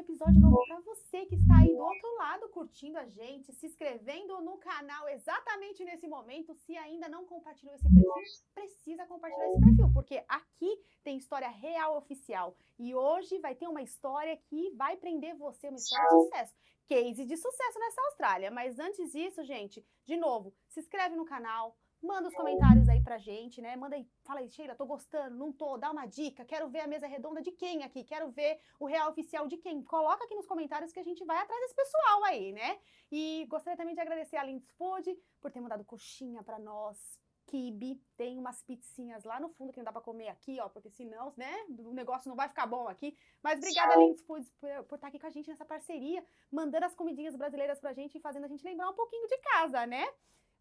episódio novo para você que está aí do outro lado curtindo a gente, se inscrevendo no canal exatamente nesse momento. Se ainda não compartilhou esse perfil, precisa compartilhar esse perfil, porque aqui tem história real oficial. E hoje vai ter uma história que vai prender você, uma história de sucesso. Case de sucesso nessa Austrália. Mas antes disso, gente, de novo, se inscreve no canal. Manda os comentários aí pra gente, né? Manda aí, fala aí, Sheila, tô gostando, não tô, dá uma dica, quero ver a mesa redonda de quem aqui, quero ver o real oficial de quem. Coloca aqui nos comentários que a gente vai atrás desse pessoal aí, né? E gostaria também de agradecer a Linds Food por ter mandado coxinha pra nós. Quibe, tem umas pizzinhas lá no fundo que não dá pra comer aqui, ó, porque senão, né, o negócio não vai ficar bom aqui. Mas obrigada, Linds Foods, por estar aqui com a gente nessa parceria, mandando as comidinhas brasileiras pra gente e fazendo a gente lembrar um pouquinho de casa, né?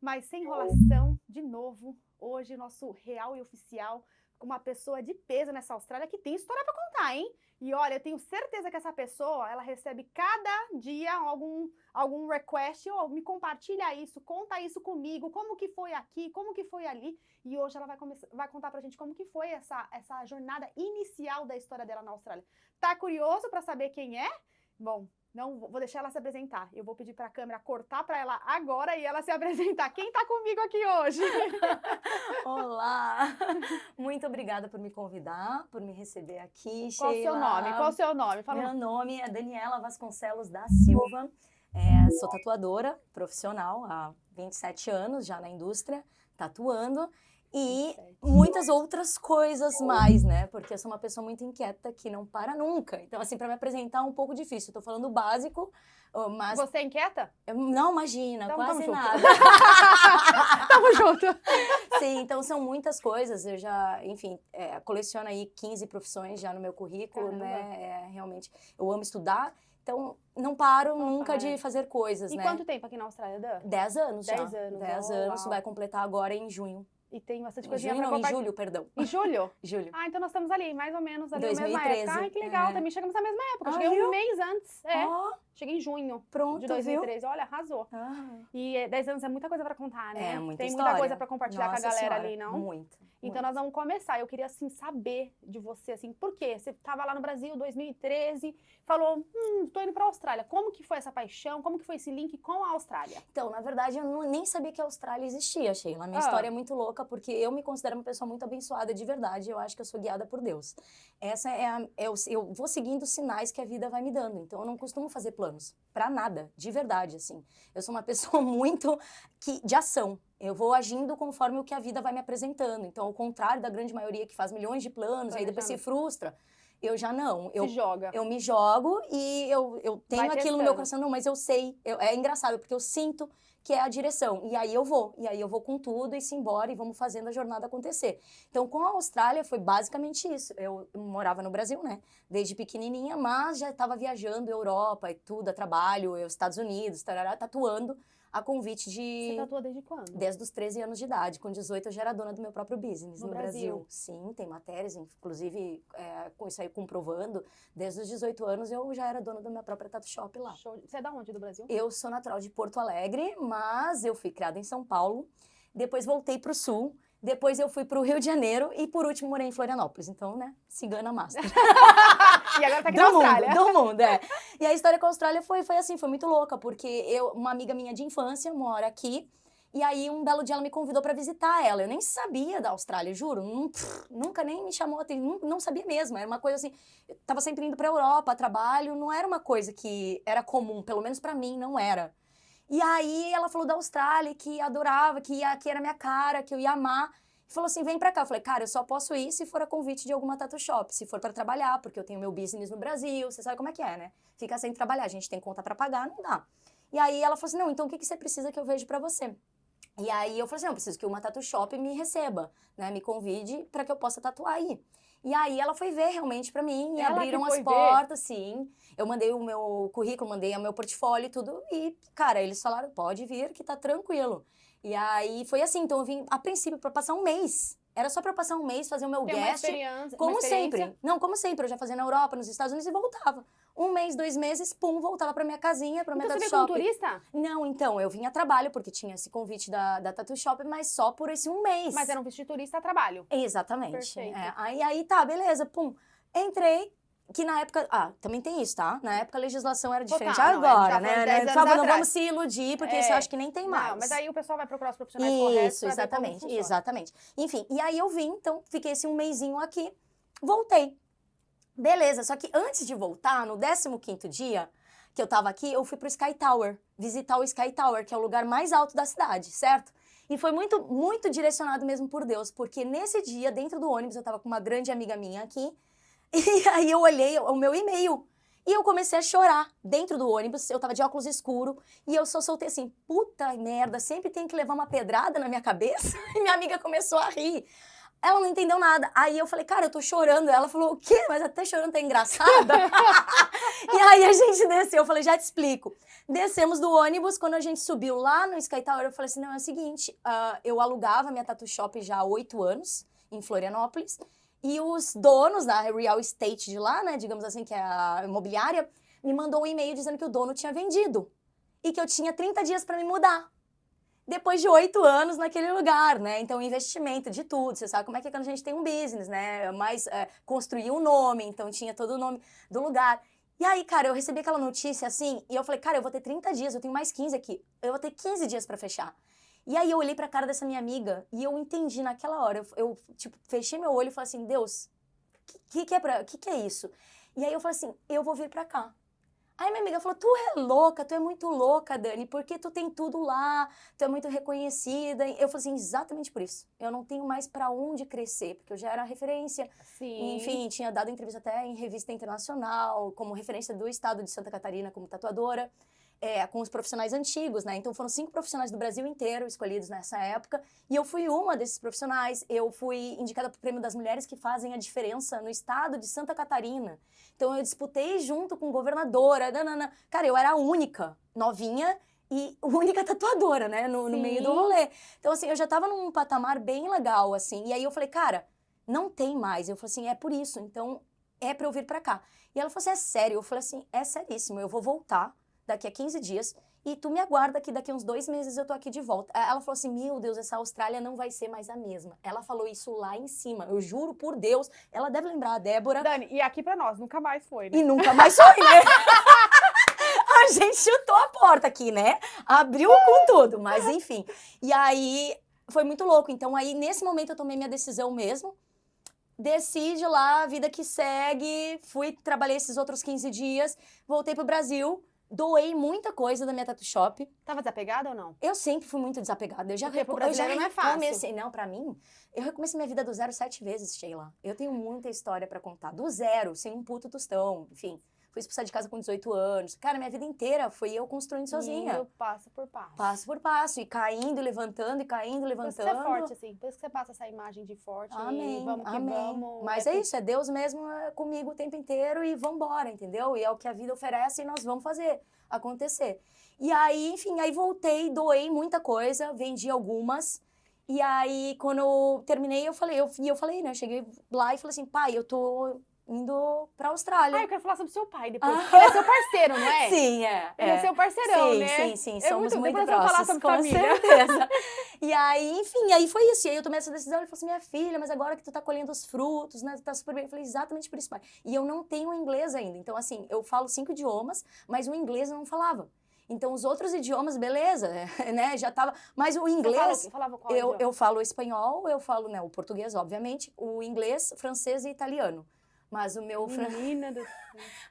Mas sem enrolação, de novo, hoje nosso real e oficial com uma pessoa de peso nessa Austrália que tem história para contar, hein? E olha, eu tenho certeza que essa pessoa, ela recebe cada dia algum request, ou me compartilha isso, conta isso comigo, como que foi aqui, como que foi ali. E hoje ela vai contar pra gente como que foi essa jornada inicial da história dela na Austrália. Tá curioso para saber quem é? Bom, não vou deixar ela se apresentar. Eu vou pedir para a câmera cortar para ela agora e ela se apresentar. Quem está comigo aqui hoje? Olá! Muito obrigada por me convidar, por me receber aqui, Qual Sheila. Qual o seu nome? Fala. Meu nome é Daniela Vasconcelos da Silva. Sou tatuadora profissional há 27 anos, já na indústria, tatuando. E muitas outras coisas mais, né? Porque eu sou uma pessoa muito inquieta que não para nunca. Então, assim, para me apresentar é um pouco difícil. Eu tô falando o básico, mas... Você é inquieta? Não, imagina, então, quase tamo nada. Tamo junto. Sim, então são muitas coisas. Eu já, enfim, coleciono aí 15 profissões já no meu currículo, Caramba. né? Realmente, eu amo estudar. Então, não paro nunca de fazer coisas, e né? E quanto tempo aqui na Austrália, Dan? 10 anos já. 10 anos. 10 anos, vai completar agora em junho. E tem bastante Em coisinha junho, pra não, em julho, perdão. Em julho? Julho. Ah, então nós estamos ali, mais ou menos, ali na mesma 2013. época. Ai, que legal, também chegamos na mesma época. Eu cheguei viu? um mês antes, Ó, cheguei em junho pronto, de 2013. Olha, arrasou. Ah, E 10 anos é muita coisa pra contar, né? muita Tem história. muita coisa pra compartilhar Nossa com a galera senhora, ali, não? Muito. Então nós vamos começar. Eu queria, assim, saber de você, assim, por quê? Você estava lá no Brasil em 2013, falou, tô indo pra Austrália. Como que foi essa paixão? Como que foi esse link com a Austrália? Então, na verdade, eu nem sabia que a Austrália existia, Sheila. A minha história é muito louca, porque eu me considero uma pessoa muito abençoada de verdade. Eu acho que eu sou guiada por Deus. Essa eu vou seguindo sinais que a vida vai me dando. Então, eu não costumo fazer planos pra nada, de verdade, assim. Eu sou uma pessoa muito de ação. Eu vou agindo conforme o que a vida vai me apresentando. Então, ao contrário da grande maioria que faz milhões de planos, aí depois se frustra, eu já não. Eu me jogo e eu tenho aquilo no meu coração. Não, mas eu sei. É engraçado, porque eu sinto que é a direção. E aí eu vou. E aí eu vou com tudo e se embora e vamos fazendo a jornada acontecer. Então, com a Austrália foi basicamente isso. Eu morava no Brasil, né? Desde pequenininha, mas já estava viajando Europa e tudo, a trabalho, Estados Unidos, tarará, tatuando. A convite de... Você tatua desde quando? Desde os 13 anos de idade. Com 18 eu já era dona do meu próprio business no Brasil. Sim, tem matérias, inclusive com isso aí comprovando. Desde os 18 anos eu já era dona da minha própria tattoo shop lá. Show. Você é da onde do Brasil? Eu sou natural de Porto Alegre, mas eu fui criada em São Paulo. Depois voltei pro Sul. Depois eu fui pro Rio de Janeiro e por último morei em Florianópolis. Então, né, cigana master. E agora tá aqui na Austrália. Do mundo, E a história com a Austrália foi assim, foi muito louca, porque uma amiga minha de infância mora aqui, e aí um belo dia ela me convidou pra visitar ela. Eu nem sabia da Austrália, juro, nunca nem me chamou, não sabia mesmo, era uma coisa assim, eu tava sempre indo pra Europa, a trabalho, não era uma coisa que era comum, pelo menos pra mim não era. E aí ela falou da Austrália, que adorava, que era minha cara, que eu ia amar. E falou assim, vem pra cá. Eu falei, cara, eu só posso ir se for a convite de alguma tattoo shop, se for pra trabalhar, porque eu tenho meu business no Brasil, você sabe como é que é, né? Ficar sem trabalhar, a gente tem conta pra pagar, não dá. E aí ela falou assim, não, então o que você precisa que eu vejo pra você? E aí eu falei assim, não, eu preciso que uma tattoo shop me receba, né? Me convide pra que eu possa tatuar aí. E aí ela foi ver realmente pra mim, e abriram as portas, sim. Eu mandei o meu currículo, mandei o meu portfólio e tudo, e, cara, eles falaram, pode vir que tá tranquilo. E aí foi assim, então eu vim, a princípio, pra passar um mês. Era só pra passar um mês, fazer o meu guest. Como sempre. Não, como sempre, eu já fazia na Europa, nos Estados Unidos e voltava. Um mês, 2 meses, pum, voltava pra minha casinha, pra minha tattoo shop. Então você veio como turista? Não, então, eu vim a trabalho, porque tinha esse convite da tattoo shop, mas só por esse um mês. Mas era um visto de turista a trabalho? Exatamente. Perfeito. Aí tá, beleza, pum. Entrei, Que na época... também tem isso, tá? Na época a legislação era diferente. Total, não, Agora, já foi 10 né? Por anos favor, não atrás. vamos se iludir, porque isso eu acho que nem tem mais. Não, mas aí o pessoal vai procurar os profissionais corretos Isso, pra ver como exatamente, funciona. exatamente. Enfim, e aí eu vim, então, fiquei esse um mesinho aqui, voltei. Beleza, só que antes de voltar, no 15º dia que eu tava aqui, eu fui pro Sky Tower, visitar o Sky Tower, que é o lugar mais alto da cidade, certo? E foi muito, muito direcionado mesmo por Deus, porque nesse dia, dentro do ônibus, eu tava com uma grande amiga minha aqui, e aí eu olhei o meu e-mail, e eu comecei a chorar dentro do ônibus, eu tava de óculos escuro, e eu só soltei assim, puta merda, sempre tem que levar uma pedrada na minha cabeça, e minha amiga começou a rir. Ela não entendeu nada. Aí eu falei, cara, eu tô chorando. Ela falou, o quê? Mas até chorando tá engraçada? E aí a gente desceu. Eu falei, já te explico. Descemos do ônibus. Quando a gente subiu lá no Sky Tower, eu falei assim, não, é o seguinte. Eu alugava minha tattoo shop já há 8 anos, em Florianópolis. E os donos da real estate de lá, né, digamos assim, que é a imobiliária, me mandou um e-mail dizendo que o dono tinha vendido. E que eu tinha 30 dias pra me mudar. Depois de 8 anos naquele lugar, né? Então, investimento de tudo. Você sabe como é que é quando a gente tem um business, né? Mas construir um nome, então tinha todo o nome do lugar. E aí, cara, eu recebi aquela notícia assim, e eu falei, cara, eu vou ter 30 dias, eu tenho mais 15 aqui. Eu vou ter 15 dias pra fechar. E aí eu olhei pra cara dessa minha amiga e eu entendi naquela hora. Eu tipo, fechei meu olho e falei assim, Deus, que é isso? E aí eu falei assim, eu vou vir pra cá. Aí minha amiga falou, tu é louca, tu é muito louca, Dani, porque tu tem tudo lá, tu é muito reconhecida. Eu falei assim, exatamente por isso. Eu não tenho mais pra onde crescer, porque eu já era referência. Sim. Enfim, tinha dado entrevista até em revista internacional, como referência do estado de Santa Catarina como tatuadora. Com os profissionais antigos, né? Então foram 5 profissionais do Brasil inteiro escolhidos nessa época, e eu fui uma desses profissionais. Eu fui indicada para o Prêmio das Mulheres que Fazem a Diferença no estado de Santa Catarina. Então eu disputei junto com governadora, cara, eu era a única novinha e única tatuadora, né? No meio do rolê. Então assim, eu já tava num patamar bem legal, assim, e aí eu falei, cara, não tem mais. Eu falei assim, é por isso, então é pra eu vir pra cá. E ela falou assim, é sério? Eu falei assim, é seríssimo, eu vou voltar daqui a 15 dias, e tu me aguarda que daqui a uns 2 meses eu tô aqui de volta. Ela falou assim, meu Deus, essa Austrália não vai ser mais a mesma. Ela falou isso lá em cima, eu juro por Deus. Ela deve lembrar, a Débora. Dani, e aqui pra nós, nunca mais foi, né? E nunca mais foi, né? A gente chutou a porta aqui, né? Abriu com tudo, mas enfim. E aí, foi muito louco. Então aí, nesse momento, eu tomei minha decisão mesmo. Desci de lá, vida que segue, trabalhei esses outros 15 dias, voltei pro Brasil. Doei muita coisa da minha tattoo shop. Tava desapegada ou não? Eu sempre fui muito desapegada. Porque pro brasileiro não é fácil. Recomecei, não, pra mim, eu recomecei minha vida do zero 7 vezes, Sheila. Eu tenho muita história pra contar. Do zero, sem um puto tostão, enfim. Fui expulsada de casa com 18 anos. Cara, minha vida inteira foi eu construindo sozinha. Indo passo por passo. Passo por passo. E caindo, levantando, e caindo, levantando. Por isso você é forte, assim. Por isso que você passa essa imagem de forte. Amém, E vamos que amém. vamos. Mas é isso, é Deus mesmo comigo o tempo inteiro e vambora, entendeu? E é o que a vida oferece e nós vamos fazer acontecer. E aí, enfim, aí voltei, doei muita coisa, vendi algumas. E aí, quando eu terminei, eu falei, né? Eu cheguei lá e falei assim, pai, eu tô indo pra Austrália. Ah, eu quero falar sobre seu pai depois. Porque ele é seu parceiro, não é? Sim, é. Ele é seu parceirão, sim, né? Sim, É somos muito depois vamos falar próximos, sobre com família. certeza. E aí, enfim, aí foi isso. E aí eu tomei essa decisão, ele falou assim, minha filha, mas agora que tu tá colhendo os frutos, né, tu tá super bem. Eu falei, exatamente por isso, pai. E eu não tenho inglês ainda. Então, assim, eu falo 5 idiomas, mas o inglês eu não falava. Então, os outros idiomas, beleza, né, já tava... Mas o inglês... Você falava qual idioma? Eu falo espanhol, eu falo, né, o português, obviamente, o inglês, francês e italiano. Mas o meu, Menina do...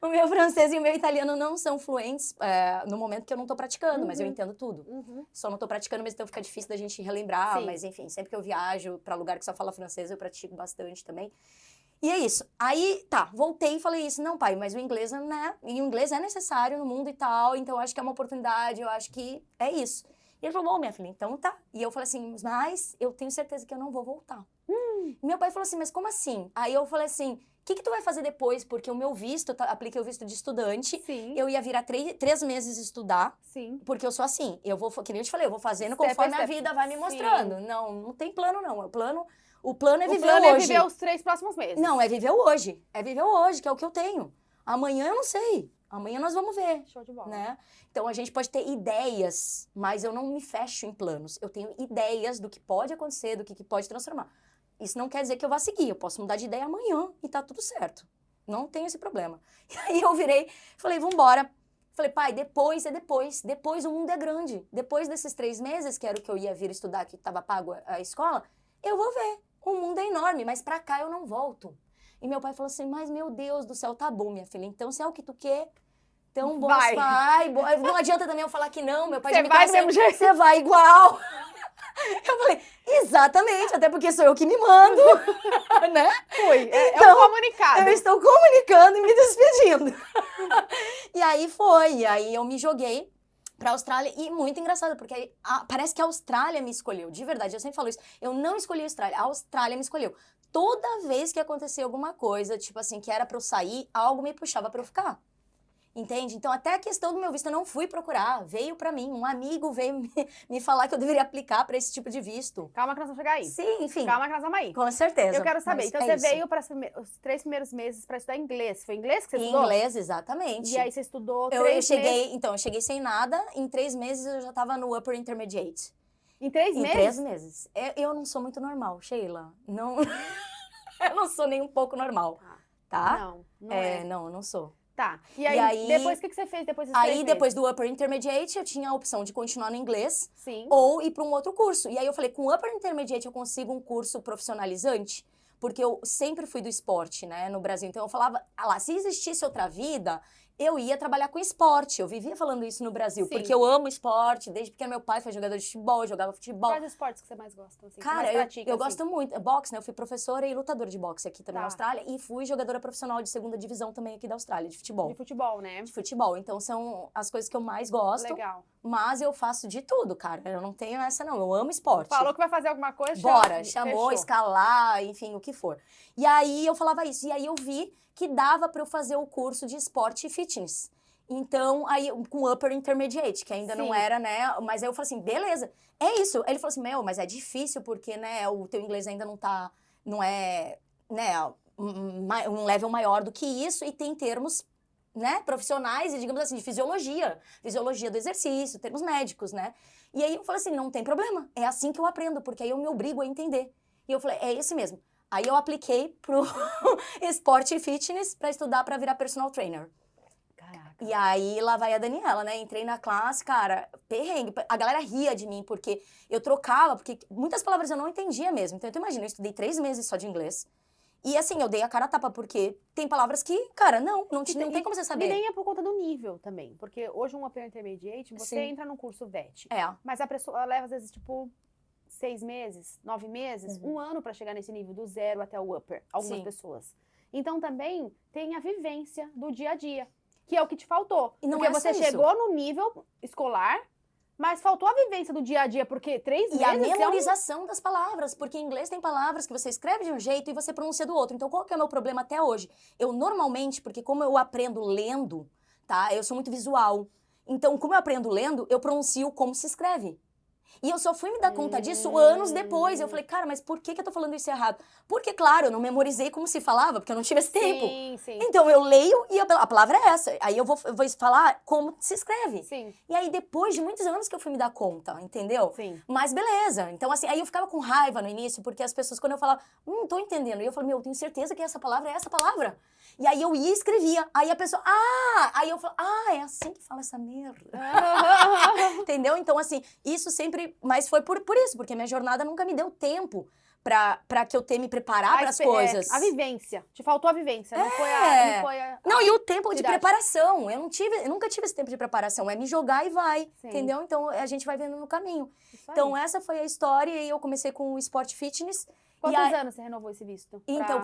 o meu francês e o meu italiano não são fluentes no momento que eu não tô praticando, mas eu entendo tudo. Só não tô praticando, mas então fica difícil da gente relembrar. Sim. Mas enfim, sempre que eu viajo pra lugar que só fala francês, eu pratico bastante também. E é isso. Aí, tá, voltei e falei isso. Não, pai, mas o inglês, né? E o inglês é necessário no mundo e tal, então eu acho que é uma oportunidade, eu acho que é isso. E ele falou, bom, minha filha, então tá. E eu falei assim, mas eu tenho certeza que eu não vou voltar. Meu pai falou assim, mas como assim? Aí eu falei assim, o que tu vai fazer depois? Porque o meu visto, apliquei o visto de estudante. Sim. Eu ia virar 3 meses estudar. Sim. Porque eu sou assim, eu vou, que nem eu te falei, eu vou fazendo Step conforme by a step. vida vai me Sim. mostrando. Não tem plano não, o plano é O viver plano é hoje. viver os 3 próximos meses. Não, é viver hoje. É viver hoje, que é o que eu tenho. Amanhã eu não sei. Amanhã nós vamos ver. Show de bola. Né? Então a gente pode ter ideias, mas eu não me fecho em planos. Eu tenho ideias do que pode acontecer, do que pode transformar. Isso não quer dizer que eu vá seguir. Eu posso mudar de ideia amanhã e tá tudo certo. Não tenho esse problema. E aí eu virei, falei, vambora. Falei, pai, depois o mundo é grande. Depois desses 3 meses, que era o que eu ia vir estudar, que estava pago a escola, eu vou ver. O mundo é enorme, mas pra cá eu não volto. E meu pai falou assim, mas meu Deus do céu, tá bom, minha filha, então se é o que tu quer, então Vai. não adianta também eu falar que não, meu pai Você já me vai do conhece, mesmo jeito. você vai igual. Eu falei, exatamente, até porque sou eu que me mando, né? Fui. É Então, um comunicado. Eu estou comunicando e me despedindo. E aí eu me joguei pra Austrália e muito engraçado, porque aí, parece que a Austrália me escolheu, de verdade, eu sempre falo isso, eu não escolhi a Austrália me escolheu. Toda vez que acontecia alguma coisa, tipo assim, que era pra eu sair, algo me puxava pra eu ficar. Entende? Então, até a questão do meu visto eu não fui procurar, veio pra mim, um amigo veio me falar que eu deveria aplicar pra esse tipo de visto. Calma que nós vamos chegar aí. Sim, enfim. Calma que nós vamos aí. Com certeza. Eu quero saber, então é você isso. veio para os 3 primeiros meses para estudar inglês. Foi inglês que você estudou? Inglês, exatamente. E aí você estudou eu 3 cheguei, meses? então, eu cheguei sem nada, em 3 meses eu já tava no Upper Intermediate. Em 3 meses? Em 3 meses. Eu não sou muito normal, Sheila. Não, eu não sou nem um pouco normal, tá? Não é. Não, eu não sou. Tá. E aí depois o que você fez depois desses 3 meses? Depois do Upper Intermediate, eu tinha a opção de continuar no inglês. Sim. Ou ir para um outro curso. E aí eu falei, com o Upper Intermediate eu consigo um curso profissionalizante? Porque eu sempre fui do esporte, né, no Brasil. Então eu falava, se existisse outra vida, eu ia trabalhar com esporte. Eu vivia falando isso no Brasil, Sim. porque eu amo esporte. Desde pequeno meu pai foi jogador de futebol, jogava futebol. Quais esportes que você mais gosta? Assim, Cara, mais pratica, eu assim? gosto muito. Boxe, né? Eu fui professora e lutadora de boxe aqui também Tá. na Austrália. E fui jogadora profissional de 2ª divisão também aqui da Austrália, de futebol. De futebol, né? De futebol. Então são as coisas que eu mais gosto. Legal. Mas eu faço de tudo, cara. Eu não tenho essa, não. Eu amo esporte. Falou que vai fazer alguma coisa? Bora, chamou, fechou. escalar, enfim, o que for. E aí eu falava isso. E aí eu vi que dava pra eu fazer o curso de esporte e fitness. Então, aí, com Upper Intermediate, que ainda não Sim. era, né? Mas aí eu falei assim, beleza, é isso. Aí ele falou assim, mas é difícil porque, né, o teu inglês ainda não é, né, um level maior do que isso e tem termos, né, profissionais e, digamos assim, de fisiologia do exercício, termos médicos, né? E aí eu falei assim, não tem problema, é assim que eu aprendo, porque aí eu me obrigo a entender. E eu falei, é esse mesmo. Aí eu apliquei pro esporte e fitness pra estudar pra virar personal trainer. Caraca. E aí, lá vai a Daniela, né? Entrei na classe, cara, perrengue. A galera ria de mim, porque eu trocava, porque muitas palavras eu não entendia mesmo. Então, tu imagina, eu estudei 3 meses só de inglês. E assim, eu dei a cara a tapa, porque tem palavras que, cara, não tem como você saber. E nem é por conta do nível também. Porque hoje um Upper Intermediate, você Sim. entra num curso VET. É. Mas a pessoa leva, às vezes, tipo, 6 meses, 9 meses, 1 ano pra chegar nesse nível, do 0 até o Upper. Algumas Sim. pessoas. Então, também tem a vivência do dia a dia, que é o que te faltou. E não porque é você só isso. chegou no nível escolar, mas faltou a vivência do dia a dia, porque 3 meses E a é memorização das palavras, porque em inglês tem palavras que você escreve de um jeito e você pronuncia do outro. Então, qual que é o meu problema até hoje? Eu normalmente, porque como eu aprendo lendo, tá? Eu sou muito visual. Então, como eu aprendo lendo, eu pronuncio como se escreve. E eu só fui me dar conta disso anos depois. Eu falei, cara, mas por que eu tô falando isso errado? Porque, claro, eu não memorizei como se falava, porque eu não tive esse tempo. Sim, sim. Então, eu leio e a palavra é essa. Aí eu vou falar como se escreve. Sim, E aí, depois de muitos anos que eu fui me dar conta, entendeu? sim. Mas beleza. Então, assim, aí eu ficava com raiva no início, porque as pessoas, quando eu falava, não tô entendendo. E eu falei, eu tenho certeza que essa palavra é essa palavra. E aí eu ia e escrevia. Aí a pessoa, aí eu falo, é assim que fala essa merda. Entendeu? Então, assim, isso sempre... Mas foi por isso, porque minha jornada nunca me deu tempo pra que eu tenha me preparar para as coisas. A vivência. Te faltou a vivência, não foi a... Não, e o tempo de Verdade. preparação. Eu nunca tive esse tempo de preparação. É me jogar e vai, Sim. entendeu? Então, a gente vai vendo no caminho. Isso aí. Então, essa foi a história e eu comecei com o esporte fitness. Quantos e aí, anos você renovou esse visto? então,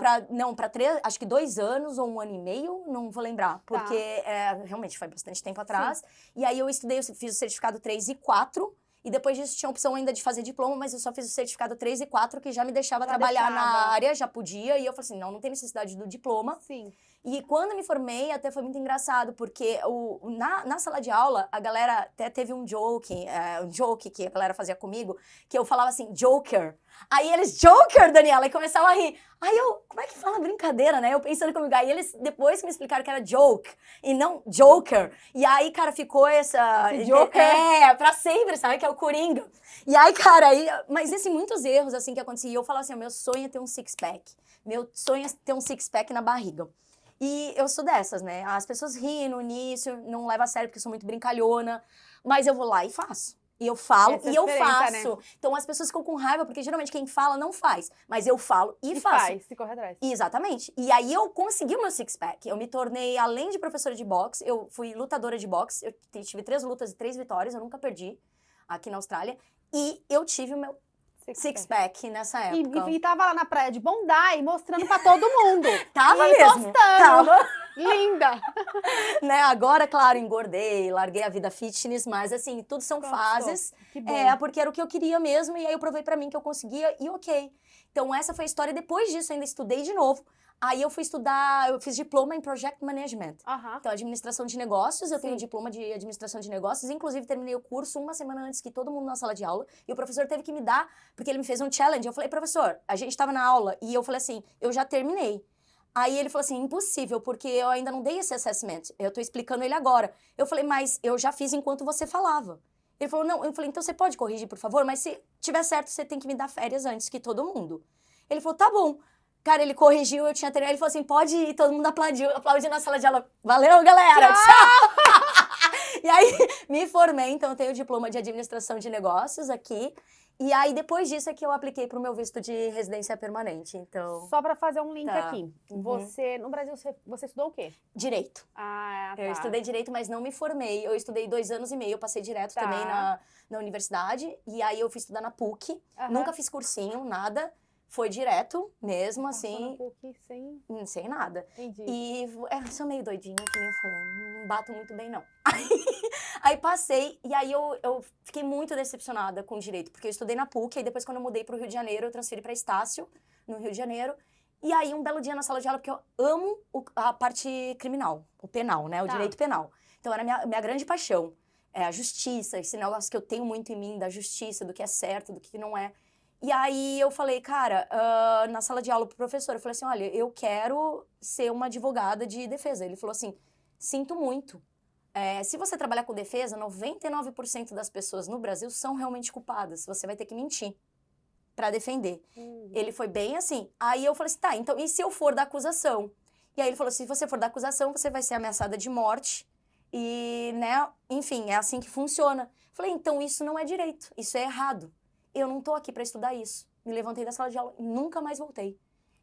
pra 3, acho que 2 anos ou 1 ano e meio, não vou lembrar. Porque realmente foi bastante tempo atrás. E aí eu estudei, eu fiz o certificado 3 e 4. E depois disso tinha a opção ainda de fazer diploma, mas eu só fiz o certificado 3 e 4, que já me deixava trabalhar na área, já podia. E eu falei assim, não tem necessidade do diploma. Sim. E quando me formei, até foi muito engraçado, porque na sala de aula, a galera até teve um joke que a galera fazia comigo, que eu falava assim, Joker. Aí eles, Joker, Daniela, e começavam a rir. Aí eu, como é que fala brincadeira, né? Eu pensando comigo. Aí eles depois me explicaram que era joke e não Joker. E aí, cara, ficou essa... Joker? Pra sempre, sabe? Que é o Coringa. E aí, cara, mas esses muitos erros, assim, que aconteciam. E eu falava assim, meu sonho é ter um six-pack. Meu sonho é ter um six-pack na barriga. E eu sou dessas, né? As pessoas riem no início, não levam a sério porque eu sou muito brincalhona, mas eu vou lá e faço. E eu falo Essa é a e eu diferença, faço. né? Então as pessoas ficam com raiva, porque geralmente quem fala não faz. Mas eu falo e faço. Faz, se corre atrás. Exatamente. E aí eu consegui o meu six-pack. Eu me tornei, além de professora de boxe, eu fui lutadora de boxe. Eu tive 3 lutas e 3 vitórias, eu nunca perdi aqui na Austrália. E eu tive o meu six-pack nessa época. E tava lá na praia de Bondi mostrando pra todo mundo. Tava e mesmo. postando. Tava. Linda. Né, agora, claro, engordei, larguei a vida fitness, mas assim, tudo são fases. Que bom. Porque era o que eu queria mesmo, e aí eu provei pra mim que eu conseguia, e ok. Então essa foi a história. Depois disso, eu ainda estudei de novo. Aí eu fui estudar, eu fiz diploma em Project Management. Então, administração de negócios, eu tenho diploma de administração de negócios. Inclusive, terminei o curso uma semana antes que todo mundo na sala de aula. E o professor teve que me dar, porque ele me fez um challenge. Eu falei, professor, a gente tava na aula, e eu falei assim, eu já terminei. Aí ele falou assim, impossível, porque eu ainda não dei esse assessment. Eu tô explicando ele agora. Eu falei, mas eu já fiz enquanto você falava. Ele falou, não. Eu falei, então você pode corrigir, por favor? Mas se tiver certo, você tem que me dar férias antes que todo mundo. Ele falou, tá bom. Cara, ele corrigiu, eu tinha terminado. Ele falou assim, pode ir. Todo mundo aplaudiu na sala de aula. Valeu, galera! Tchau! E aí, me formei. Então, eu tenho o diploma de administração de negócios aqui. E aí, depois disso, é que eu apliquei pro meu visto de residência permanente, então... Só pra fazer um link Tá. aqui. Uhum. Você, no Brasil, você estudou o quê? Direito. Ah, tá. Eu estudei Direito, mas não me formei. Eu estudei 2 anos e meio, eu passei direto também na universidade. E aí, eu fui estudar na PUC. Nunca fiz cursinho, nada. Foi direto mesmo, assim... Na PUC, sem nada. Entendi. E eu sou meio doidinha, que nem eu falei. Não bato muito bem, não. Aí passei, e aí eu fiquei muito decepcionada com o direito, porque eu estudei na PUC, aí depois quando eu mudei pro Rio de Janeiro, eu transferi pra Estácio, no Rio de Janeiro, e aí um belo dia na sala de aula, porque eu amo a parte criminal, o penal, né, o direito penal. Então era minha grande paixão, a justiça, esse negócio que eu tenho muito em mim, da justiça, do que é certo, do que não é. E aí eu falei, cara, na sala de aula pro professor, eu falei assim, olha, eu quero ser uma advogada de defesa. Ele falou assim, sinto muito. Se você trabalhar com defesa, 99% das pessoas no Brasil são realmente culpadas. Você vai ter que mentir pra defender. Ele foi bem assim. Aí eu falei assim, tá, então e se eu for da acusação? E aí ele falou assim, se você for da acusação, você vai ser ameaçada de morte. E, né, enfim, é assim que funciona. Eu falei, então isso não é direito, isso é errado. Eu não tô aqui pra estudar isso. Me levantei da sala de aula e nunca mais voltei.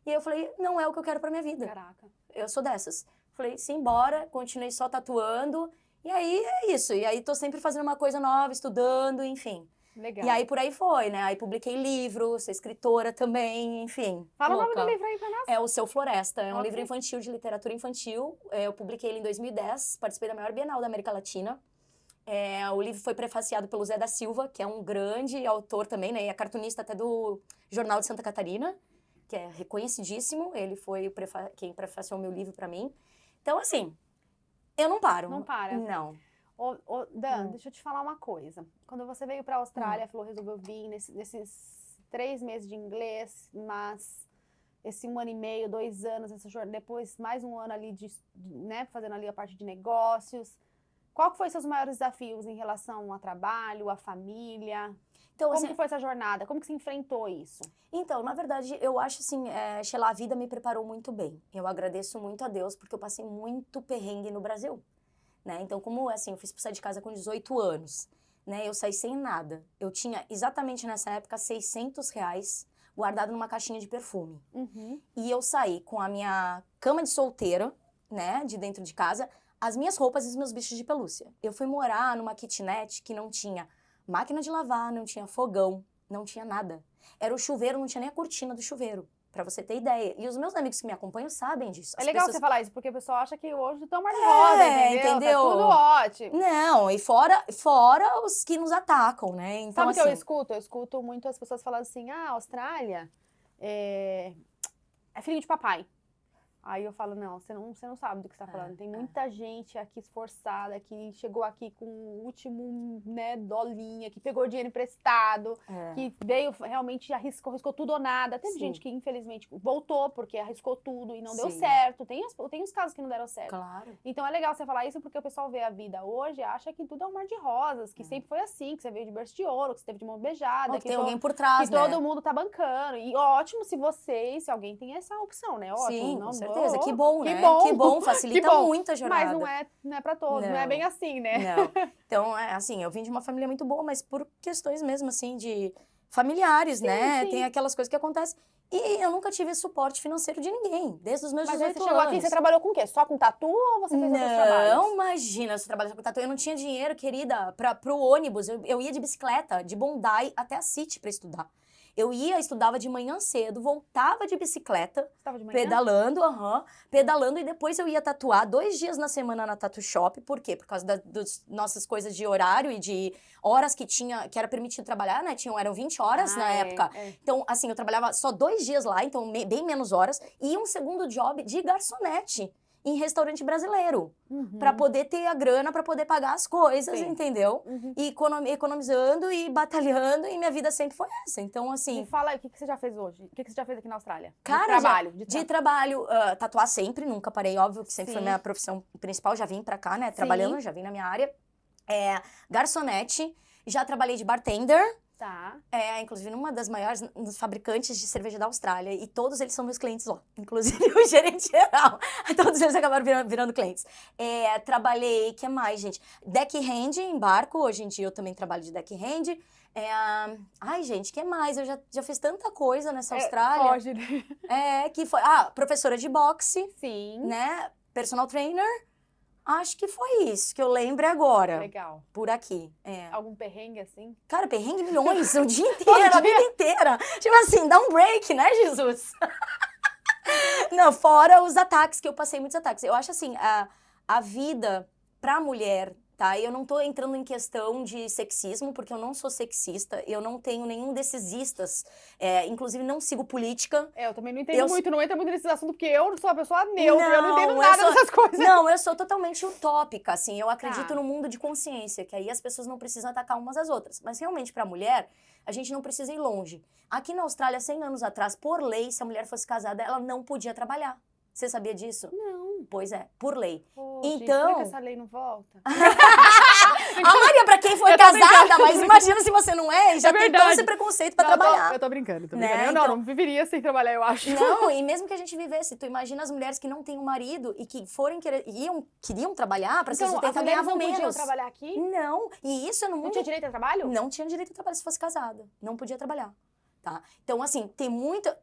E aí eu falei, não é o que eu quero pra minha vida. Caraca. Eu sou dessas. Falei, simbora, continuei só tatuando. E aí é isso. E aí tô sempre fazendo uma coisa nova, estudando, enfim. Legal. E aí por aí foi, né? Aí publiquei livro, sou escritora também, enfim. Fala o nome do livro aí pra nós. É O Seu Floresta. É um livro infantil, de literatura infantil. Eu publiquei ele em 2010, participei da maior Bienal da América Latina. O livro foi prefaciado pelo Zé da Silva, que é um grande autor também, né? E é cartunista até do Jornal de Santa Catarina, que é reconhecidíssimo. Ele foi quem prefaciou o meu livro pra mim. Então, assim, eu não paro. Não para. Não. Dan, deixa eu te falar uma coisa. Quando você veio pra Austrália, falou, resolveu vir nesses 3 meses de inglês, mas esse 1 ano e meio, 2 anos, depois mais 1 ano ali, né, fazendo ali a parte de negócios. Qual que foi seus maiores desafios em relação ao trabalho, à família? Então, como que foi essa jornada? Como que você enfrentou isso? Então, na verdade, eu acho assim, Sheila, a vida me preparou muito bem. Eu agradeço muito a Deus, porque eu passei muito perrengue no Brasil, né? Então, como assim, eu fiz pra sair de casa com 18 anos, né? Eu saí sem nada. Eu tinha, exatamente nessa época, R$600 guardado numa caixinha de perfume. E eu saí com a minha cama de solteira, né, de dentro de casa, as minhas roupas e os meus bichos de pelúcia. Eu fui morar numa kitnet que não tinha máquina de lavar, não tinha fogão, não tinha nada. Era o chuveiro, não tinha nem a cortina do chuveiro, pra você ter ideia. E os meus amigos que me acompanham sabem disso. É legal você falar isso, porque o pessoal acha que hoje estão mais rosa, entendeu? Tá tudo ótimo. Não, e fora os que nos atacam, né? Então, sabe o assim, que eu escuto? Eu escuto muito as pessoas falando assim, a Austrália é filho de papai. Aí eu falo, não, você não sabe do que você tá falando. Tem muita gente aqui esforçada, que chegou aqui com o último, né, dolinha, que pegou dinheiro emprestado, que veio, realmente arriscou tudo ou nada. Teve gente que, infelizmente, voltou porque arriscou tudo e não deu certo. Tem os casos que não deram certo. Claro. Então é legal você falar isso porque o pessoal vê a vida hoje, acha que tudo é um mar de rosas, que sempre foi assim, que você veio de berço de ouro, que você teve de mão beijada. Que tem alguém por trás, que todo mundo tá bancando. E ótimo se alguém tem essa opção, né? Ótimo. Sim, não, certeza. Que louco. bom, Que né? bom. Que bom, facilita Que bom. muito a jornada. Mas não é pra todos, não é bem assim, né? Não. Então, assim, eu vim de uma família muito boa, mas por questões mesmo, assim, de familiares, Sim, né? sim. Tem aquelas coisas que acontecem. E eu nunca tive suporte financeiro de ninguém, desde os meus Mas aí 18 você chegou aqui, anos. você trabalhou com o quê? Só com tatu ou você fez outros trabalhos? Não, imagina, se eu trabalhasse com tatu, eu não tinha dinheiro, querida, pro ônibus. Eu ia de bicicleta, de Bondi até a City pra estudar. Eu ia, estudava de manhã cedo, voltava de bicicleta, Você tava de manhã? pedalando, e depois eu ia tatuar 2 dias na semana na Tattoo Shop. Por quê? Por causa das nossas coisas de horário e de horas que era permitido trabalhar, né? Eram 20 horas na época. Então, assim, eu trabalhava só 2 dias lá, então bem menos horas, e um segundo job de garçonete em restaurante brasileiro, pra poder ter a grana, pra poder pagar as coisas, Sim. entendeu? E economizando e batalhando, e minha vida sempre foi essa. Então, assim, Me fala aí, o que você já fez hoje? O que você já fez aqui na Austrália? cara, de trabalho. de trabalho, tatuar sempre, nunca parei, óbvio que sempre foi Sim. minha profissão principal, já vim pra cá, né, Sim. trabalhando, já vim na minha área. Garçonete, já trabalhei de bartender, Tá. inclusive numa das maiores fabricantes de cerveja da Austrália, e todos eles são meus clientes lá, inclusive o gerente geral, todos eles acabaram virando clientes. Trabalhei, que mais, gente? Deckhand em barco, hoje em dia eu também trabalho de deckhand. Ai, gente, que mais? Eu já fiz tanta coisa nessa Austrália. Foge. Que foi, professora de boxe, Sim. né, personal trainer. Acho que foi isso que eu lembro agora. Legal. Por aqui. Algum perrengue assim? Cara, perrengue milhões, o dia inteiro, a vida inteira. Tipo assim, dá um break, né, Jesus? Não, fora os ataques, que eu passei muitos ataques. Eu acho assim, a vida pra mulher, tá? Eu não tô entrando em questão de sexismo, porque eu não sou sexista, eu não tenho nenhum desses istas, inclusive não sigo política. Eu também não entendo muito, não entra muito nesses assuntos, porque eu sou uma pessoa neutra, eu não entendo eu nada dessas coisas. Não, eu sou totalmente utópica, assim, eu acredito Tá. no mundo de consciência, que aí as pessoas não precisam atacar umas às outras. Mas realmente, pra mulher, a gente não precisa ir longe. Aqui na Austrália, 100 anos atrás, por lei, se a mulher fosse casada, ela não podia trabalhar. Você sabia disso? Não. Pois é, por lei. Poxa, Então... por que essa lei não volta? Maria, pra quem foi casada, mas imagina se você não é, e já tem todo esse preconceito pra trabalhar. Eu tô brincando, Né? Eu Então- não viveria sem trabalhar, eu acho. Não, e mesmo que a gente vivesse, tu imagina as mulheres que não têm um marido e que queriam trabalhar pra se Então, as sustentar, mulheres ganhavam não podiam menos. trabalhar aqui? Não, e isso é no Não mundo... tinha direito a trabalho? Não tinha direito a trabalhar se fosse casada. Não podia trabalhar, tá? Então, assim, tem muita...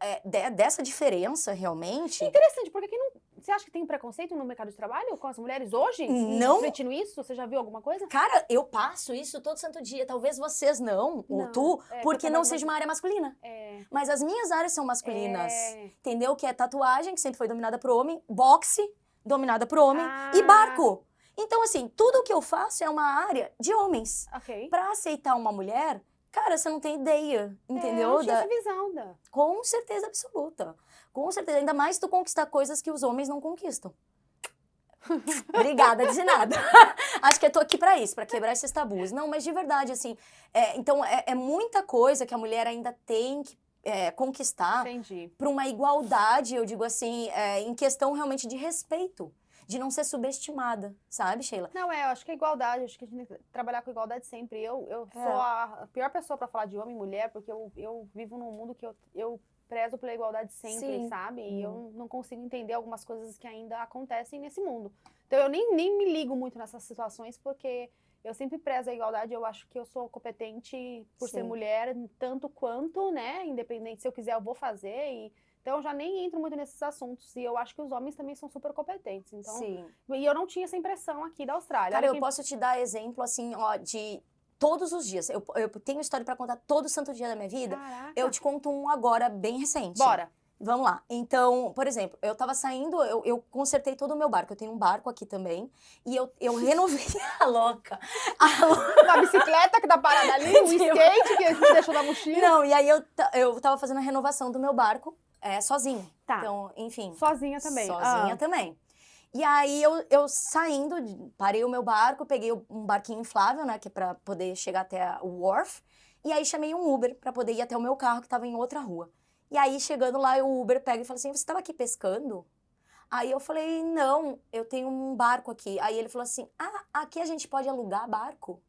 dessa diferença, realmente... Interessante, porque aqui não... Você acha que tem preconceito no mercado de trabalho com as mulheres hoje? Não. Refletindo isso? Você já viu alguma coisa? Cara, eu passo isso todo santo dia. Talvez vocês não, ou Não, tu, porque eu não trabalho seja uma área masculina. É. Mas as minhas áreas são masculinas. É. Entendeu? Que é tatuagem, que sempre foi dominada por homem, boxe, dominada por homem, Ah. e barco. Então, assim, tudo que eu faço é uma área de homens. Ok. Pra aceitar uma mulher, cara, você não tem ideia, entendeu? Eu não tinha essa visão da... Com certeza absoluta. Com certeza. Ainda mais tu conquistar coisas que os homens não conquistam. Obrigada, de nada. Acho que eu tô aqui pra isso, pra quebrar esses tabus. Não, mas de verdade, assim, então é muita coisa que a mulher ainda tem que conquistar Entendi. pra uma igualdade, eu digo assim, em questão realmente de respeito, de não ser subestimada, sabe, Sheila? Não, eu acho que é igualdade, acho que a gente tem que trabalhar com igualdade sempre. Eu sou a pior pessoa pra falar de homem e mulher, porque eu vivo num mundo que eu prezo pela igualdade sempre, Sim. sabe? E eu não consigo entender algumas coisas que ainda acontecem nesse mundo. Então eu nem me ligo muito nessas situações, porque eu sempre prezo a igualdade, eu acho que eu sou competente por ser Sim. mulher, tanto quanto, né? Independente, se eu quiser eu vou fazer. Então eu já nem entro muito nesses assuntos. E eu acho que os homens também são super competentes. Então, Sim. e eu não tinha essa impressão aqui da Austrália. Cara, Olha eu que- posso te dar exemplo, assim, ó, de todos os dias. Eu tenho história pra contar todo santo dia da minha vida. Caraca. Eu te conto um agora, bem recente. Bora. Vamos lá. Então, por exemplo, eu tava saindo, eu consertei todo o meu barco. Eu tenho um barco aqui também. E eu renovei a louca. Uma bicicleta que dá parada ali, um Tipo- skate que a gente deixou na mochila. Não, e aí eu tava fazendo a renovação do meu barco sozinha. Tá. Então, enfim. Sozinha também. Sozinha Ah. também. E aí eu saindo, parei o meu barco, peguei um barquinho inflável, né, que é pra poder chegar até o wharf. E aí chamei um Uber pra poder ir até o meu carro que tava em outra rua. E aí chegando lá, o Uber pega e fala assim: "Você tava aqui pescando?" Aí eu falei: "Não, eu tenho um barco aqui." Aí ele falou assim: "Ah, aqui a gente pode alugar barco?"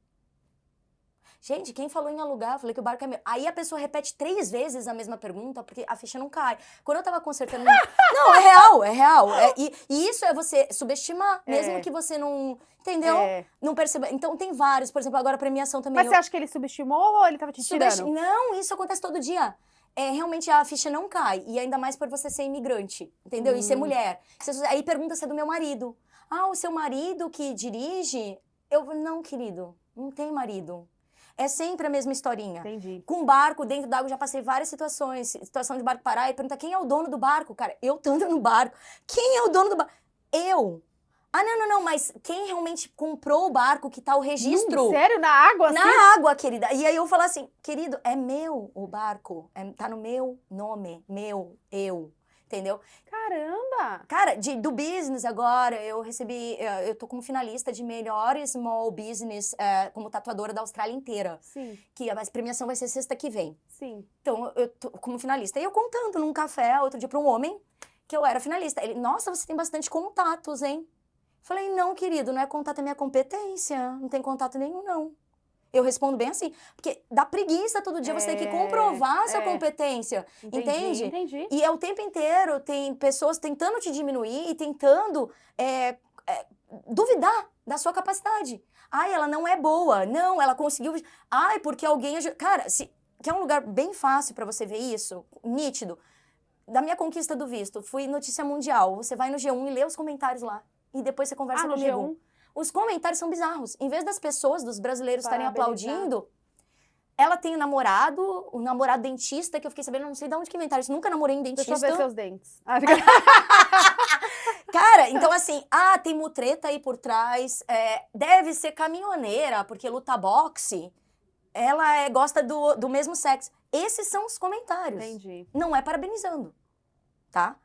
Gente, quem falou em alugar? Eu falei que o barco é meu. Aí a pessoa repete 3 vezes a mesma pergunta, porque a ficha não cai. Quando eu tava consertando... Não, é real, é real. E isso é você subestimar, mesmo que você não... Entendeu? Não perceba. Então tem vários, por exemplo, agora a premiação também. Mas você acha que ele subestimou ou ele tava te tirando? Não, isso acontece todo dia. Realmente a ficha não cai. E ainda mais por você ser imigrante, entendeu? E ser mulher. Aí pergunta se é do meu marido. Ah, o seu marido que dirige? Não, querido, não tem marido. É sempre a mesma historinha. Entendi. Com barco, dentro d'água, já passei várias situações. Situação de barco parar e pergunta quem é o dono do barco. Cara, eu tô andando no barco. Quem é o dono do barco? Eu. Ah, não, mas quem realmente comprou o barco que tá o registro? Sério? Na água, assim? Na água, querida. E aí eu falo assim, querido, é meu o barco. Tá no meu nome, eu. Entendeu? Caramba! Cara, do business agora, eu tô como finalista de melhor small business como tatuadora da Austrália inteira. Sim. Que a premiação vai ser sexta que vem. Sim. Então, eu tô como finalista. E eu contando num café, outro dia, pra um homem, que eu era finalista. Ele, nossa, você tem bastante contatos, hein? Falei, não, querido, não é contato, é minha competência. Não tem contato nenhum, não. Eu respondo bem assim, porque dá preguiça todo dia você ter que comprovar sua competência, entende? Entendi. E é o tempo inteiro, tem pessoas tentando te diminuir e tentando duvidar da sua capacidade. Ai, ela não é boa, não, ela conseguiu... Ai, porque alguém... Cara, que é um lugar bem fácil pra você ver isso, nítido. Da minha conquista do visto, fui notícia mundial, você vai no G1 e lê os comentários lá. E depois você conversa comigo. G1? Os comentários são bizarros. Em vez das pessoas, dos brasileiros estarem aplaudindo, ela tem um namorado dentista, que eu fiquei sabendo, não sei de onde que inventaram isso. Nunca namorei em dentista. Deixa eu ver seus dentes. Cara, então assim, tem mutreta aí por trás, deve ser caminhoneira, porque luta boxe, ela gosta do mesmo sexo. Esses são os comentários. Entendi. Não é parabenizando, tá?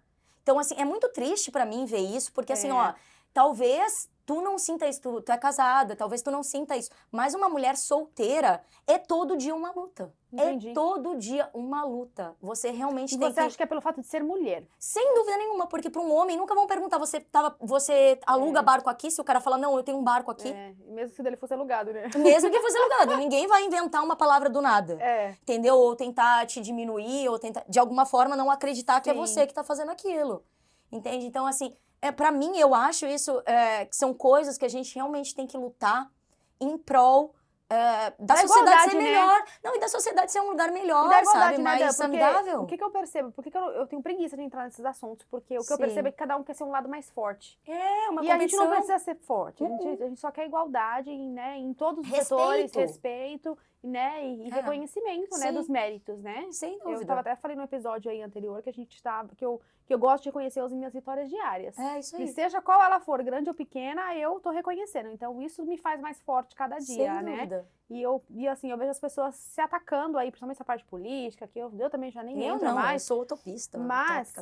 Então, assim, é muito triste pra mim ver isso, porque assim, ó, talvez tu não sinta isso, tu é casada, talvez tu não sinta isso, mas uma mulher solteira é todo dia uma luta. Entendi. É todo dia uma luta. Você realmente E tem você acha que é pelo fato de ser mulher? Sem dúvida nenhuma, porque para um homem nunca vão perguntar, você aluga barco aqui? Se o cara fala, não, eu tenho um barco aqui. Mesmo se dele fosse alugado, né? Mesmo que fosse alugado. Ninguém vai inventar uma palavra do nada. Entendeu? Ou tentar te diminuir, ou tentar, de alguma forma, não acreditar que é você que tá fazendo aquilo. Entende? Então, assim, pra mim, eu acho isso, que são coisas que a gente realmente tem que lutar em prol da sociedade ser melhor. Não, e da sociedade ser um lugar melhor, sabe? Mais amigável. O que eu percebo? Por que eu tenho preguiça de entrar nesses assuntos? Porque o que eu percebo é que cada um quer ser um lado mais forte. Uma e a gente não precisa ser forte. A gente só quer igualdade, né? Em todos os setores, respeito, né? E reconhecimento, né? Dos méritos, né? Sem dúvida. Eu até falei no episódio aí anterior que a gente que eu gosto de reconhecer as minhas vitórias diárias. Isso aí. E seja qual ela for, grande ou pequena, eu tô reconhecendo. Então, isso me faz mais forte cada dia, Sem dúvida. E assim, eu vejo as pessoas se atacando aí, principalmente essa parte política, que eu também já nem entro mais. Eu sou utopista. Mas,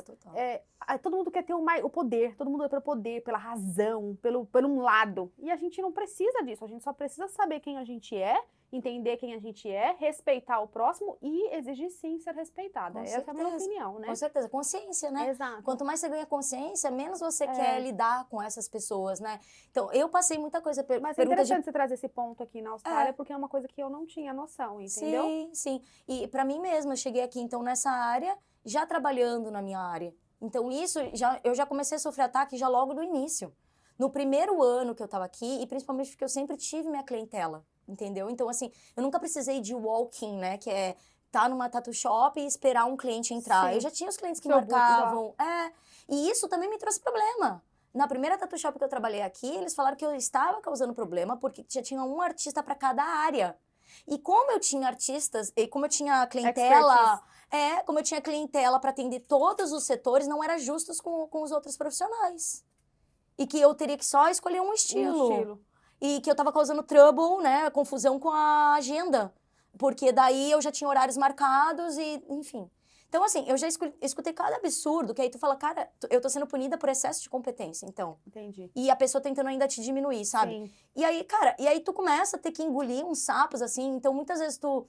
todo mundo quer ter o poder, todo mundo é pelo poder, pela razão, pelo um lado. E a gente não precisa disso, a gente só precisa saber quem a gente é, entender quem a gente é, respeitar o próximo e exigir sim ser respeitada. Essa é a minha opinião, né? Com certeza, consciência, né? Exato. Quanto mais você ganha consciência, menos você quer lidar com essas pessoas, né? Então, eu passei muita coisa... Mas é interessante você trazer esse ponto aqui na Austrália, porque é uma coisa que eu não tinha noção, entendeu? Sim. E pra mim mesma, eu cheguei aqui, então, nessa área, já trabalhando na minha área. Então, eu já comecei a sofrer ataque já logo do início. No primeiro ano que eu tava aqui, e principalmente porque eu sempre tive minha clientela, entendeu? Então, assim, eu nunca precisei de walk-in, né? Que é estar numa tattoo shop e esperar um cliente entrar. Eu já tinha os clientes que marcavam. E isso também me trouxe problema. Na primeira tattoo shop que eu trabalhei aqui, eles falaram que eu estava causando problema porque já tinha um artista para cada área. E como eu tinha artistas, e como eu tinha clientela... como eu tinha clientela para atender todos os setores, não era justo com os outros profissionais. E que eu teria que só escolher um estilo. E que eu tava causando trouble, né, confusão com a agenda. Porque daí eu já tinha horários marcados e, enfim. Então, assim, eu já escutei cada absurdo, que aí tu fala, cara, eu tô sendo punida por excesso de competência, então. Entendi. E a pessoa tentando ainda te diminuir, sabe? Sim. E aí, cara, tu começa a ter que engolir uns sapos, assim, então muitas vezes tu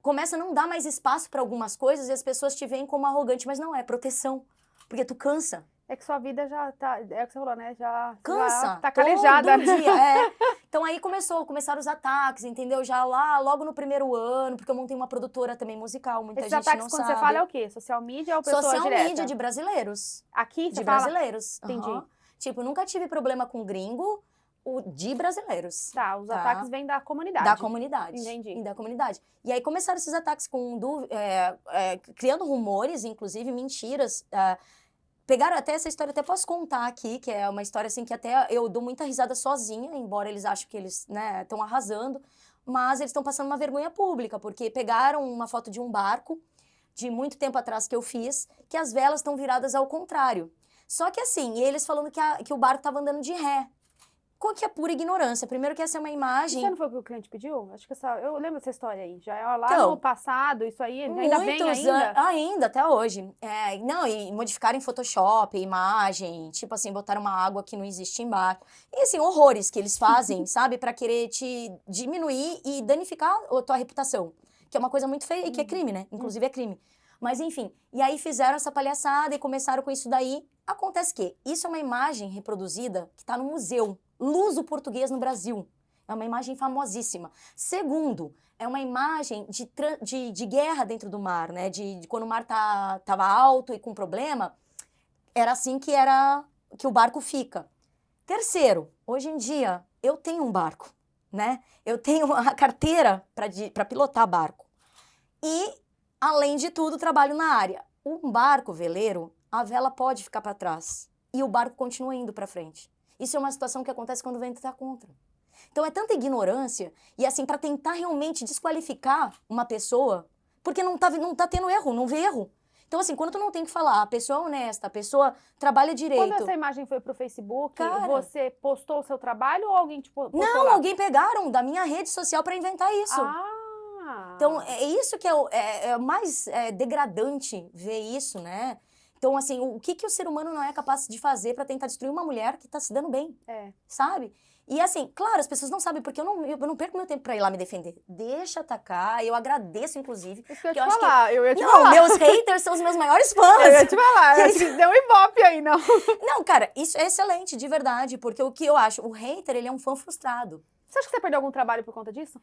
começa a não dar mais espaço pra algumas coisas e as pessoas te veem como arrogante, mas não, é proteção. Porque tu cansa. É que sua vida já tá, é o que você falou, né? Já Cansa. tá calejada. Todo dia, Então aí começaram os ataques, entendeu? Já lá, logo no primeiro ano, porque eu montei uma produtora também musical, muita Esses gente ataques, não quando sabe. você fala, é o quê? Social media ou pessoa Social direta? media de brasileiros. Aqui, você De fala? brasileiros. Entendi. Aham. Tipo, nunca tive problema com gringo, de brasileiros. Tá, os ataques vêm da comunidade. Da comunidade. Entendi. E da comunidade. E aí começaram esses ataques criando rumores, inclusive mentiras. Pegaram até essa história, até posso contar aqui, que é uma história assim que até eu dou muita risada sozinha, embora eles achem que eles, né, estão arrasando, mas eles estão passando uma vergonha pública, porque pegaram uma foto de um barco de muito tempo atrás que eu fiz, que as velas estão viradas ao contrário. Só que assim, eles falando que o barco estava andando de ré. Qual que é pura ignorância? Primeiro que essa é uma imagem... Isso não foi o que o cliente pediu? Acho que eu lembro dessa história aí. Já é lá Então, no passado, isso aí ainda vem ainda? Ainda, até hoje. Não, e modificaram em Photoshop, imagem, tipo assim, botaram uma água que não existe embaixo. E assim, horrores que eles fazem, sabe? Pra querer te diminuir e danificar a tua reputação. Que é uma coisa muito feia e que é crime, né? Inclusive é crime. Mas enfim, e aí fizeram essa palhaçada e começaram com isso daí. Acontece que isso é uma imagem reproduzida que tá no museu Luso-Português no Brasil. É uma imagem famosíssima. Segundo, é uma imagem de guerra dentro do mar, né? De quando o mar tava alto e com problema, era assim que o barco fica. Terceiro, hoje em dia, eu tenho um barco, né? Eu tenho a carteira para pilotar barco. E, além de tudo, trabalho na área. Um barco veleiro, a vela pode ficar para trás e o barco continua indo para frente. Isso é uma situação que acontece quando o vento está contra. Então é tanta ignorância, e assim, para tentar realmente desqualificar uma pessoa, porque não tá tendo erro, não vê erro. Então assim, quando tu não tem que falar, a pessoa é honesta, a pessoa trabalha direito... Quando essa imagem foi pro Facebook, Cara, você postou o seu trabalho ou alguém tipo postou não, lá? alguém pegaram da minha rede social para inventar isso. Então é isso que é mais degradante ver isso, né? Então, assim, o que o ser humano não é capaz de fazer pra tentar destruir uma mulher que tá se dando bem, sabe? E assim, claro, as pessoas não sabem, porque eu não perco meu tempo pra ir lá me defender. Deixa atacar, eu agradeço, inclusive. Isso que eu ia te falar, eu ia te falar. Não, meus haters são os meus maiores fãs. Eu ia te falar, eu acho que deu um ibope aí, não. Não, cara, isso é excelente, de verdade, porque o que eu acho, o hater, ele é um fã frustrado. Você acha que você perdeu algum trabalho por conta disso?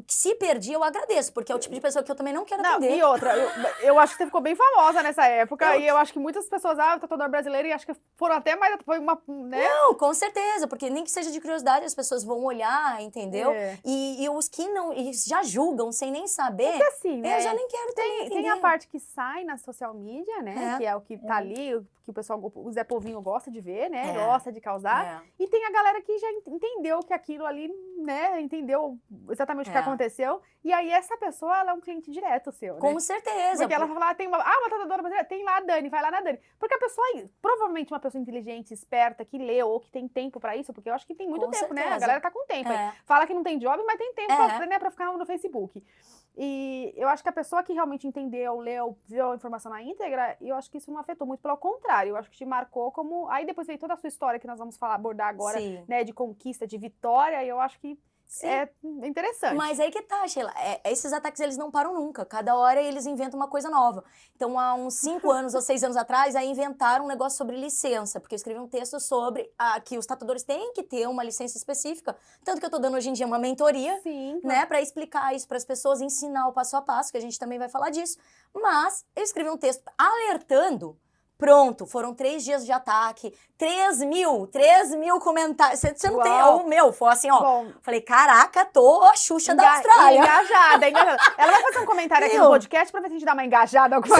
Se perdi, eu agradeço, porque é o tipo de pessoa que eu também não quero atender. E outra, eu acho que você ficou bem famosa nessa época, e eu acho que muitas pessoas, tatuadora brasileira, e acho que foram até mais, foi uma, né? Não, com certeza, porque nem que seja de curiosidade, as pessoas vão olhar, entendeu? E os que não, e já julgam sem nem saber, porque assim, né? Eu já nem quero também tem a parte que sai na social media, né? Que é o que tá ali, que o pessoal, o Zé Povinho gosta de ver, né? Gosta de causar. E tem a galera que já entendeu que aquilo ali, né? Entendeu exatamente o que aconteceu. E aí essa pessoa, ela é um cliente direto seu, né? Com certeza. Porque ela vai falar, tem uma tatuadora brasileira, tem lá a Dani, vai lá na Dani. Porque a pessoa, provavelmente uma pessoa inteligente, esperta, que lê ou que tem tempo pra isso, porque eu acho que tem muito tempo, né? A galera tá com tempo. Fala que não tem job, mas tem tempo pra ficar no Facebook. E eu acho que a pessoa que realmente entendeu, leu, viu a informação na íntegra, eu acho que isso não afetou muito, pelo contrário, eu acho que te marcou como... Aí depois veio toda a sua história que nós vamos abordar agora, né, de conquista, de vitória, e eu acho que é interessante. Mas aí que tá, Sheila, esses ataques eles não param nunca, cada hora eles inventam uma coisa nova. Então há uns 5 anos ou 6 anos atrás, aí inventaram um negócio sobre licença, porque eu escrevi um texto sobre que os tatuadores têm que ter uma licença específica, tanto que eu tô dando hoje em dia uma mentoria, né, pra explicar isso pras pessoas, ensinar o passo a passo, que a gente também vai falar disso, mas eu escrevi um texto alertando. Pronto, foram 3 dias de ataque, 3 mil comentários. Você não tem, o meu, foi assim, ó. Bom, falei, caraca, tô a Xuxa da Austrália. Engajada. Ela vai fazer um comentário aqui no podcast pra ver se a gente dá uma engajada. Alguma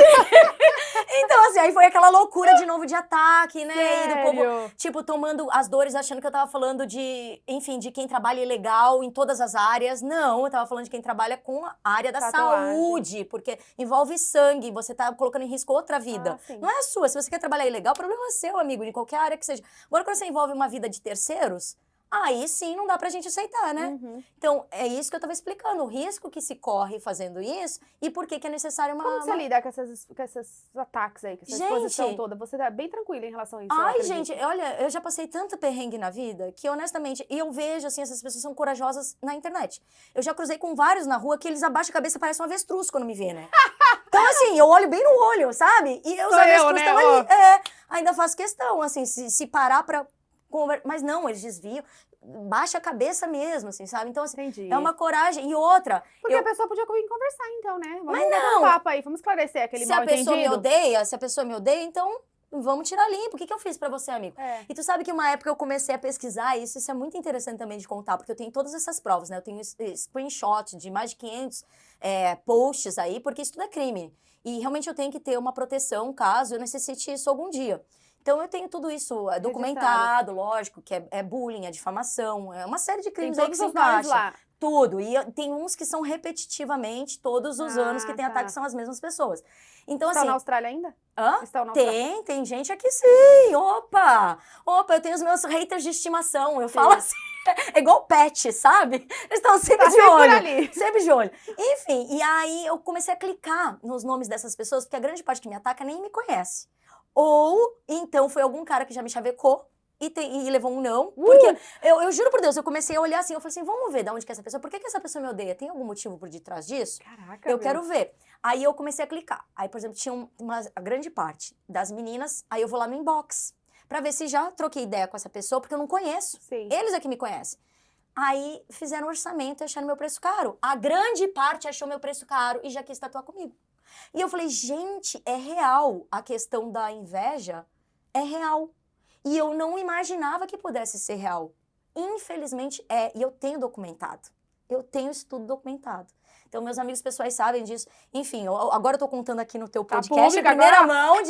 Então, assim, aí foi aquela loucura de novo de ataque, né? Sério? E do povo, tipo, tomando as dores, achando que eu tava falando de, enfim, de quem trabalha ilegal em todas as áreas. Não, eu tava falando de quem trabalha com a área da saúde, porque envolve sangue, você tá colocando em risco outra vida. Não é a sua. Se você quer trabalhar ilegal, o problema é seu, amigo, de qualquer área que seja. Agora, quando você envolve uma vida de terceiros, aí sim não dá pra gente aceitar, né? Então, é isso que eu tava explicando, o risco que se corre fazendo isso e por que é necessário uma... Como você lida com esses ataques aí, com essa exposição toda? Você tá bem tranquila em relação a isso? Ai, gente, olha, eu já passei tanto perrengue na vida que, honestamente, e eu vejo, assim, essas pessoas são corajosas na internet. Eu já cruzei com vários na rua que eles abaixam a cabeça e parecem um avestruz quando me vê, né? Então, assim, eu olho bem no olho, sabe? E os avestruz estão ali. ainda faço questão, assim, se parar pra conversar. Mas não, eles desviam, baixa a cabeça mesmo, assim, sabe? Então, assim, Entendi. é uma coragem. E outra, Porque a pessoa podia vir conversar, então, né? Vamos Mas bater um papo aí, vamos esclarecer aquele se a pessoa me mal-entendido. odeia, se a pessoa me odeia, então vamos tirar limpo. O que eu fiz pra você, amigo? É. E tu sabe que uma época eu comecei a pesquisar isso é muito interessante também de contar, porque eu tenho todas essas provas, né? Eu tenho screenshot de mais de 500 posts aí, porque isso tudo é crime. E realmente eu tenho que ter uma proteção caso eu necessite isso algum dia. Então eu tenho tudo isso documentado, lógico, que é bullying, é difamação, é uma série de crimes aí que se encaixa. Lá. Tudo. E tem uns que são repetitivamente todos os anos que tem ataques, são as mesmas pessoas. Então, Estão assim... na Austrália ainda? Hã? Estão na Austrália. Tem gente aqui sim. Opa, eu tenho os meus haters de estimação. Eu falo assim, é igual pet, sabe? Eles estão sempre de olho. Ali. Sempre de olho. Enfim, e aí eu comecei a clicar nos nomes dessas pessoas, porque a grande parte que me ataca nem me conhece. Ou, então, foi algum cara que já me chavecou e levou um não. Porque, eu juro por Deus, eu comecei a olhar assim, eu falei assim, vamos ver de onde que é essa pessoa, por que essa pessoa me odeia? Tem algum motivo por detrás disso? Caraca, eu quero ver. Aí eu comecei a clicar. Aí, por exemplo, tinha a grande parte das meninas, aí eu vou lá no inbox, pra ver se já troquei ideia com essa pessoa, porque eu não conheço. Sim. Eles é que me conhecem. Aí fizeram um orçamento e acharam meu preço caro. A grande parte achou meu preço caro e já quis tatuar comigo. E eu falei, gente, é real. A questão da inveja é real. E eu não imaginava que pudesse ser real. Infelizmente é, e eu tenho documentado. Eu tenho isso tudo documentado. Então, meus amigos pessoais sabem disso. Enfim, agora eu tô contando aqui no teu podcast de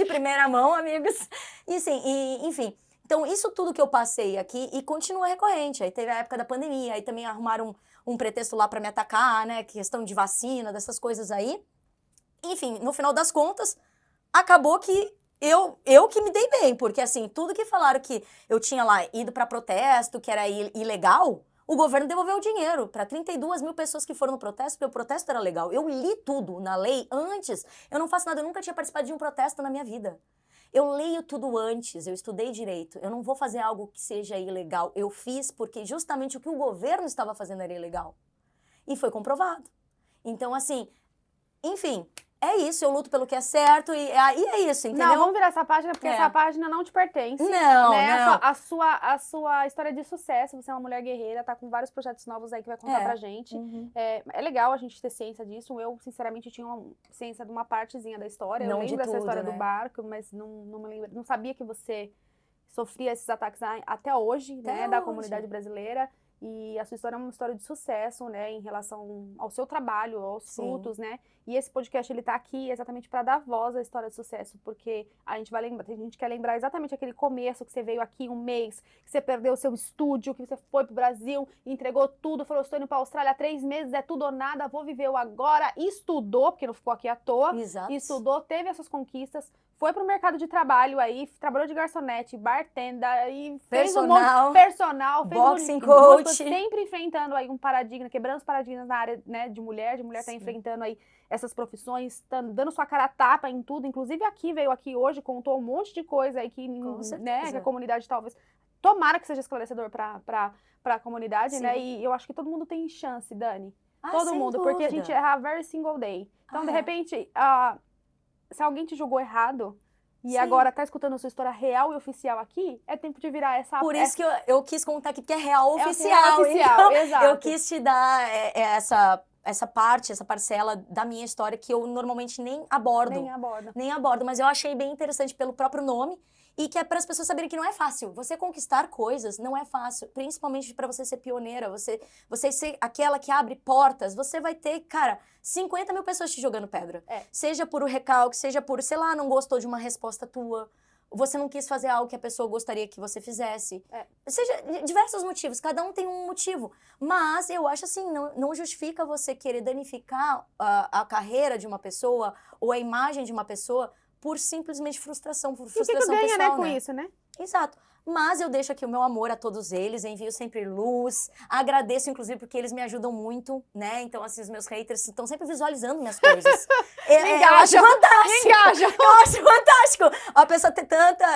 primeira mão, amigos. E assim, enfim. Então, isso tudo que eu passei aqui e continua recorrente. Aí teve a época da pandemia, aí também arrumaram um pretexto lá pra me atacar, né? Questão de vacina, dessas coisas aí. Enfim, no final das contas, acabou que eu que me dei bem, porque assim, tudo que falaram que eu tinha lá ido pra protesto, que era ilegal, o governo devolveu o dinheiro para 32 mil pessoas que foram no protesto, porque o protesto era legal. Eu li tudo na lei antes, eu não faço nada, eu nunca tinha participado de um protesto na minha vida. Eu leio tudo antes, eu estudei direito, eu não vou fazer algo que seja ilegal. Eu fiz porque justamente o que o governo estava fazendo era ilegal. E foi comprovado. Então, assim, enfim... É isso, eu luto pelo que é certo e é isso, entendeu? Não, vamos virar essa página, porque essa página não te pertence. Não, né? não. A sua história de sucesso, você é uma mulher guerreira, tá com vários projetos novos aí que vai contar pra gente. Uhum. É legal a gente ter ciência disso. Eu, sinceramente, tinha ciência de uma partezinha da história. Não eu lembro dessa história né? do barco, mas não me lembro. Não sabia que você sofria esses ataques até hoje, né, da comunidade brasileira. E a sua história é uma história de sucesso, né, em relação ao seu trabalho, aos frutos, né? E esse podcast, ele tá aqui exatamente para dar voz à história de sucesso, porque a gente vai lembrar, a gente quer lembrar exatamente aquele começo que você veio aqui um mês, que você perdeu o seu estúdio, que você foi pro Brasil, entregou tudo, falou, estou indo pra Austrália há 3 meses, é tudo ou nada, vou viver o agora, estudou, porque não ficou aqui à toa, estudou, teve essas conquistas, foi pro mercado de trabalho aí, trabalhou de garçonete, bartender, e fez um monte de personal, fez boxing coach, sempre enfrentando aí um paradigma, quebrando os paradigmas na área, né, de mulher tá enfrentando aí essas profissões, tá dando sua cara a tapa em tudo, inclusive veio aqui hoje, contou um monte de coisa aí que, né, que a comunidade talvez, tomara que seja esclarecedor pra comunidade, né, e eu acho que todo mundo tem chance, Dani, todo mundo, porque a gente erra every single day, então de repente, se alguém te julgou errado, e agora tá escutando a sua história real e oficial aqui, é tempo de virar essa... Por isso que eu quis contar aqui, porque é real oficial. Real oficial, então, exato. Eu quis te dar essa parcela da minha história que eu normalmente nem abordo. Nem abordo, mas eu achei bem interessante pelo próprio nome e que é para as pessoas saberem que não é fácil. Você conquistar coisas não é fácil, principalmente para você ser pioneira, você ser aquela que abre portas, você vai ter, cara, 50 mil pessoas te jogando pedra. Seja por recalque, seja por, sei lá, não gostou de uma resposta tua, você não quis fazer algo que a pessoa gostaria que você fizesse. Seja diversos motivos, cada um tem um motivo. Mas eu acho assim, não justifica você querer danificar a carreira de uma pessoa ou a imagem de uma pessoa por simplesmente frustração, por frustração pessoal, né, com isso, né? Exato. Mas eu deixo aqui o meu amor a todos eles, envio sempre luz, agradeço inclusive porque eles me ajudam muito, né? Então, assim, os meus haters estão sempre visualizando minhas coisas. Eu acho fantástico! Engaja! Eu acho fantástico! A pessoa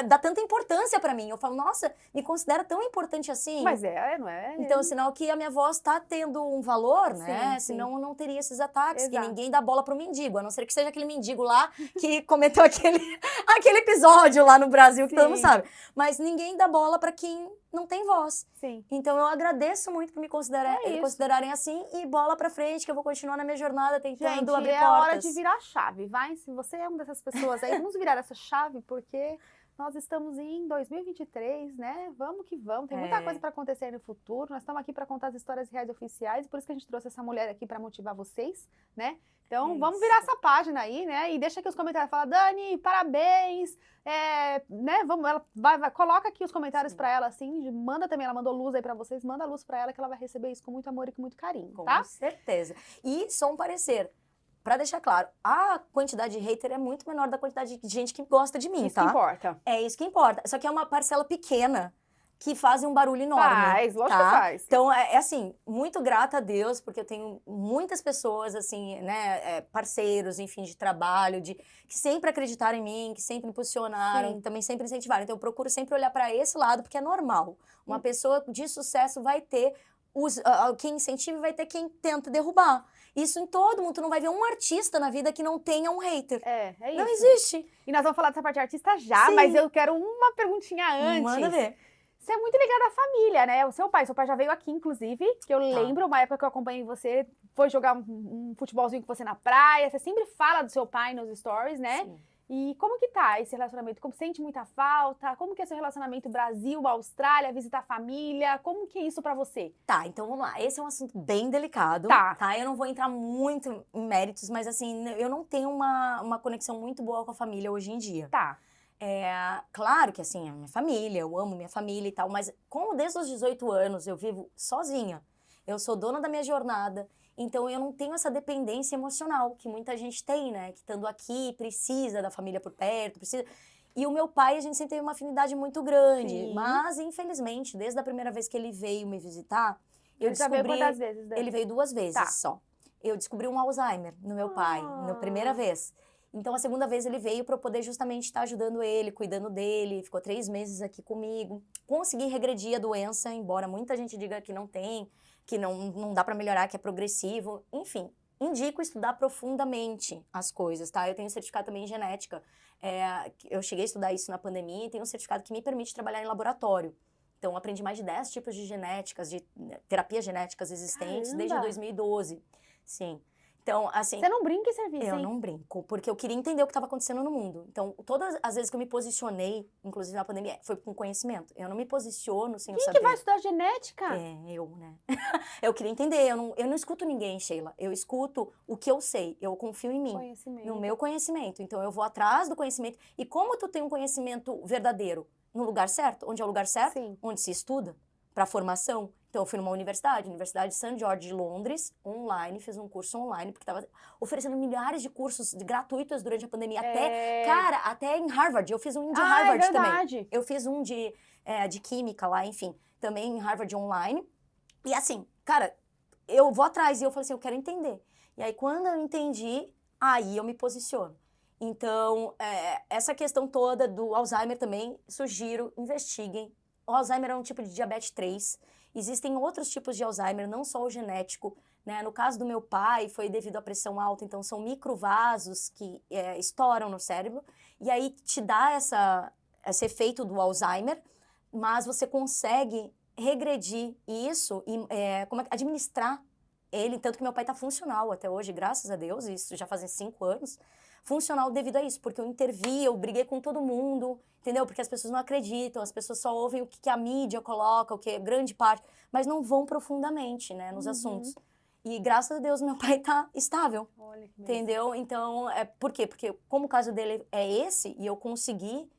dá tanta importância pra mim. Eu falo, nossa, me considera tão importante assim. Mas não é? Então, sinal que a minha voz tá tendo um valor, né? Sim. Senão eu não teria esses ataques, Exato. que ninguém dá bola pro mendigo, a não ser que seja aquele mendigo lá que cometeu aquele episódio lá no Brasil, que todo mundo sabe. Mas ninguém dá bola pra quem não tem voz. Sim. Então eu agradeço muito por me considerarem assim e bola pra frente, que eu vou continuar na minha jornada tentando abrir portas. É hora de virar a chave. Vai, se você é uma dessas pessoas aí, vamos virar essa chave, porque nós estamos em 2023, né? Vamos que vamos. Tem muita coisa para acontecer no futuro. Nós estamos aqui para contar as histórias reais oficiais, por isso que a gente trouxe essa mulher aqui para motivar vocês, né? Então, vamos virar essa página aí, né? E deixa aqui os comentários. Fala, Dani, parabéns. Né? Vamos, ela coloca aqui os comentários para ela, assim. Manda também, ela mandou luz aí para vocês. Manda luz para ela, que ela vai receber isso com muito amor e com muito carinho, tá? Com certeza. E só um parecer. Pra deixar claro, a quantidade de hater é muito menor da quantidade de gente que gosta de mim, isso tá? Isso que importa. É isso que importa. Só que é uma parcela pequena que fazem um barulho enorme. Lógico tá? que faz. Então, assim, muito grata a Deus, porque eu tenho muitas pessoas, assim, né, parceiros, enfim, de trabalho, que sempre acreditaram em mim, que sempre me posicionaram, também sempre incentivaram. Então, eu procuro sempre olhar pra esse lado, porque é normal. Uma pessoa de sucesso vai ter quem incentiva e vai ter quem tenta derrubar. Isso em todo mundo. Tu não vai ver um artista na vida que não tenha um hater. É isso. Não existe. E nós vamos falar dessa parte de artista já, mas eu quero uma perguntinha antes. Manda ver. Você é muito ligada à família, né? O seu pai já veio aqui, inclusive, que eu lembro, uma época que eu acompanhei você, foi jogar um futebolzinho com você na praia, você sempre fala do seu pai nos stories, né? Sim. E como que tá esse relacionamento? Como sente muita falta? Como que é seu relacionamento Brasil, Austrália, visitar a família? Como que é isso pra você? Tá, então vamos lá. Esse é um assunto bem delicado. Tá. Eu não vou entrar muito em méritos, mas assim, eu não tenho uma conexão muito boa com a família hoje em dia. Tá. Claro que assim, é minha família, eu amo minha família e tal, mas como desde os 18 anos eu vivo sozinha, eu sou dona da minha jornada, então eu não tenho essa dependência emocional que muita gente tem, né? Que estando aqui precisa da família por perto, precisa... E o meu pai, a gente sempre teve uma afinidade muito grande, Sim. mas infelizmente, desde a primeira vez que ele veio me visitar, eu descobri... Já veio quantas vezes? Ele veio 2 vezes só. Eu descobri um Alzheimer no meu pai, na primeira vez. Então, a segunda vez ele veio para eu poder justamente estar ajudando ele, cuidando dele. Ficou 3 meses aqui comigo. Consegui regredir a doença, embora muita gente diga que não tem, que não dá para melhorar, que é progressivo. Enfim, indico estudar profundamente as coisas, tá? Eu tenho certificado também em genética. Eu cheguei a estudar isso na pandemia e tenho um certificado que me permite trabalhar em laboratório. Então, aprendi mais de 10 tipos de genéticas, de terapias genéticas existentes desde 2012. Sim. Então, assim... Você não brinca em serviço, Eu não brinco, porque eu queria entender o que estava acontecendo no mundo. Então, todas as vezes que eu me posicionei, inclusive na pandemia, foi com conhecimento. Eu não me posiciono sem eu saber. Quem que vai estudar genética? Eu, né? Eu queria entender, eu não escuto ninguém, Sheila. Eu escuto o que eu sei, eu confio em mim, no meu conhecimento. Então, eu vou atrás do conhecimento. E como tu tem um conhecimento verdadeiro no lugar certo, onde é o lugar certo? Sim. Onde se estuda, para formação. Então, eu fui numa Universidade de St. George de Londres, online, fiz um curso online, porque estava oferecendo milhares de cursos gratuitos durante a pandemia. Até em Harvard, eu fiz um de Harvard também. Eu fiz um de química lá, enfim, também em Harvard online. E assim, cara, eu vou atrás e eu falei assim, eu quero entender. E aí, quando eu entendi, aí eu me posiciono. Então, essa questão toda do Alzheimer também, sugiro, investiguem. O Alzheimer é um tipo de diabetes 3. Existem outros tipos de Alzheimer, não só o genético, né? No caso do meu pai, foi devido à pressão alta, então são microvasos que estouram no cérebro, e aí te dá esse efeito do Alzheimer, mas você consegue regredir isso e administrar ele, tanto que meu pai está funcional até hoje, graças a Deus, isso já fazem 5 anos, funcional devido a isso, porque eu intervi, eu briguei com todo mundo, entendeu? Porque as pessoas não acreditam, as pessoas só ouvem o que a mídia coloca, o que é grande parte, mas não vão profundamente, né, nos assuntos. E graças a Deus meu pai tá estável, olha que entendeu? Então, por quê? Porque como o caso dele é esse, e eu consegui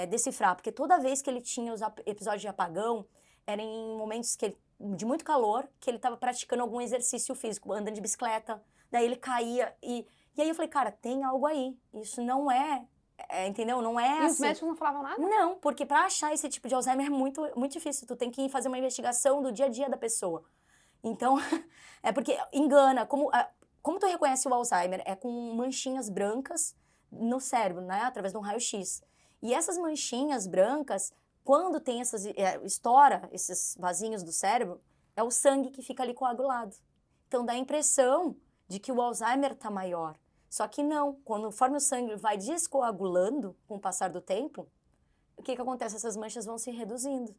decifrar, porque toda vez que ele tinha os episódios de apagão, era em momentos de muito calor, que ele estava praticando algum exercício físico, andando de bicicleta, daí ele caía e aí eu falei, cara, tem algo aí, isso não é entendeu? Não é E os assim. médicos não falavam nada? Não, porque pra achar esse tipo de Alzheimer é muito, muito difícil. Tu tem que fazer uma investigação do dia a dia da pessoa. Então, é porque engana. Como tu reconhece o Alzheimer? É com manchinhas brancas no cérebro, né? Através de um raio-x. E essas manchinhas brancas, quando tem estoura esses vasinhos do cérebro, é o sangue que fica ali coagulado. Então, dá a impressão de que o Alzheimer tá maior. Só que não. Conforme o sangue vai descoagulando com o passar do tempo, o que acontece? Essas manchas vão se reduzindo.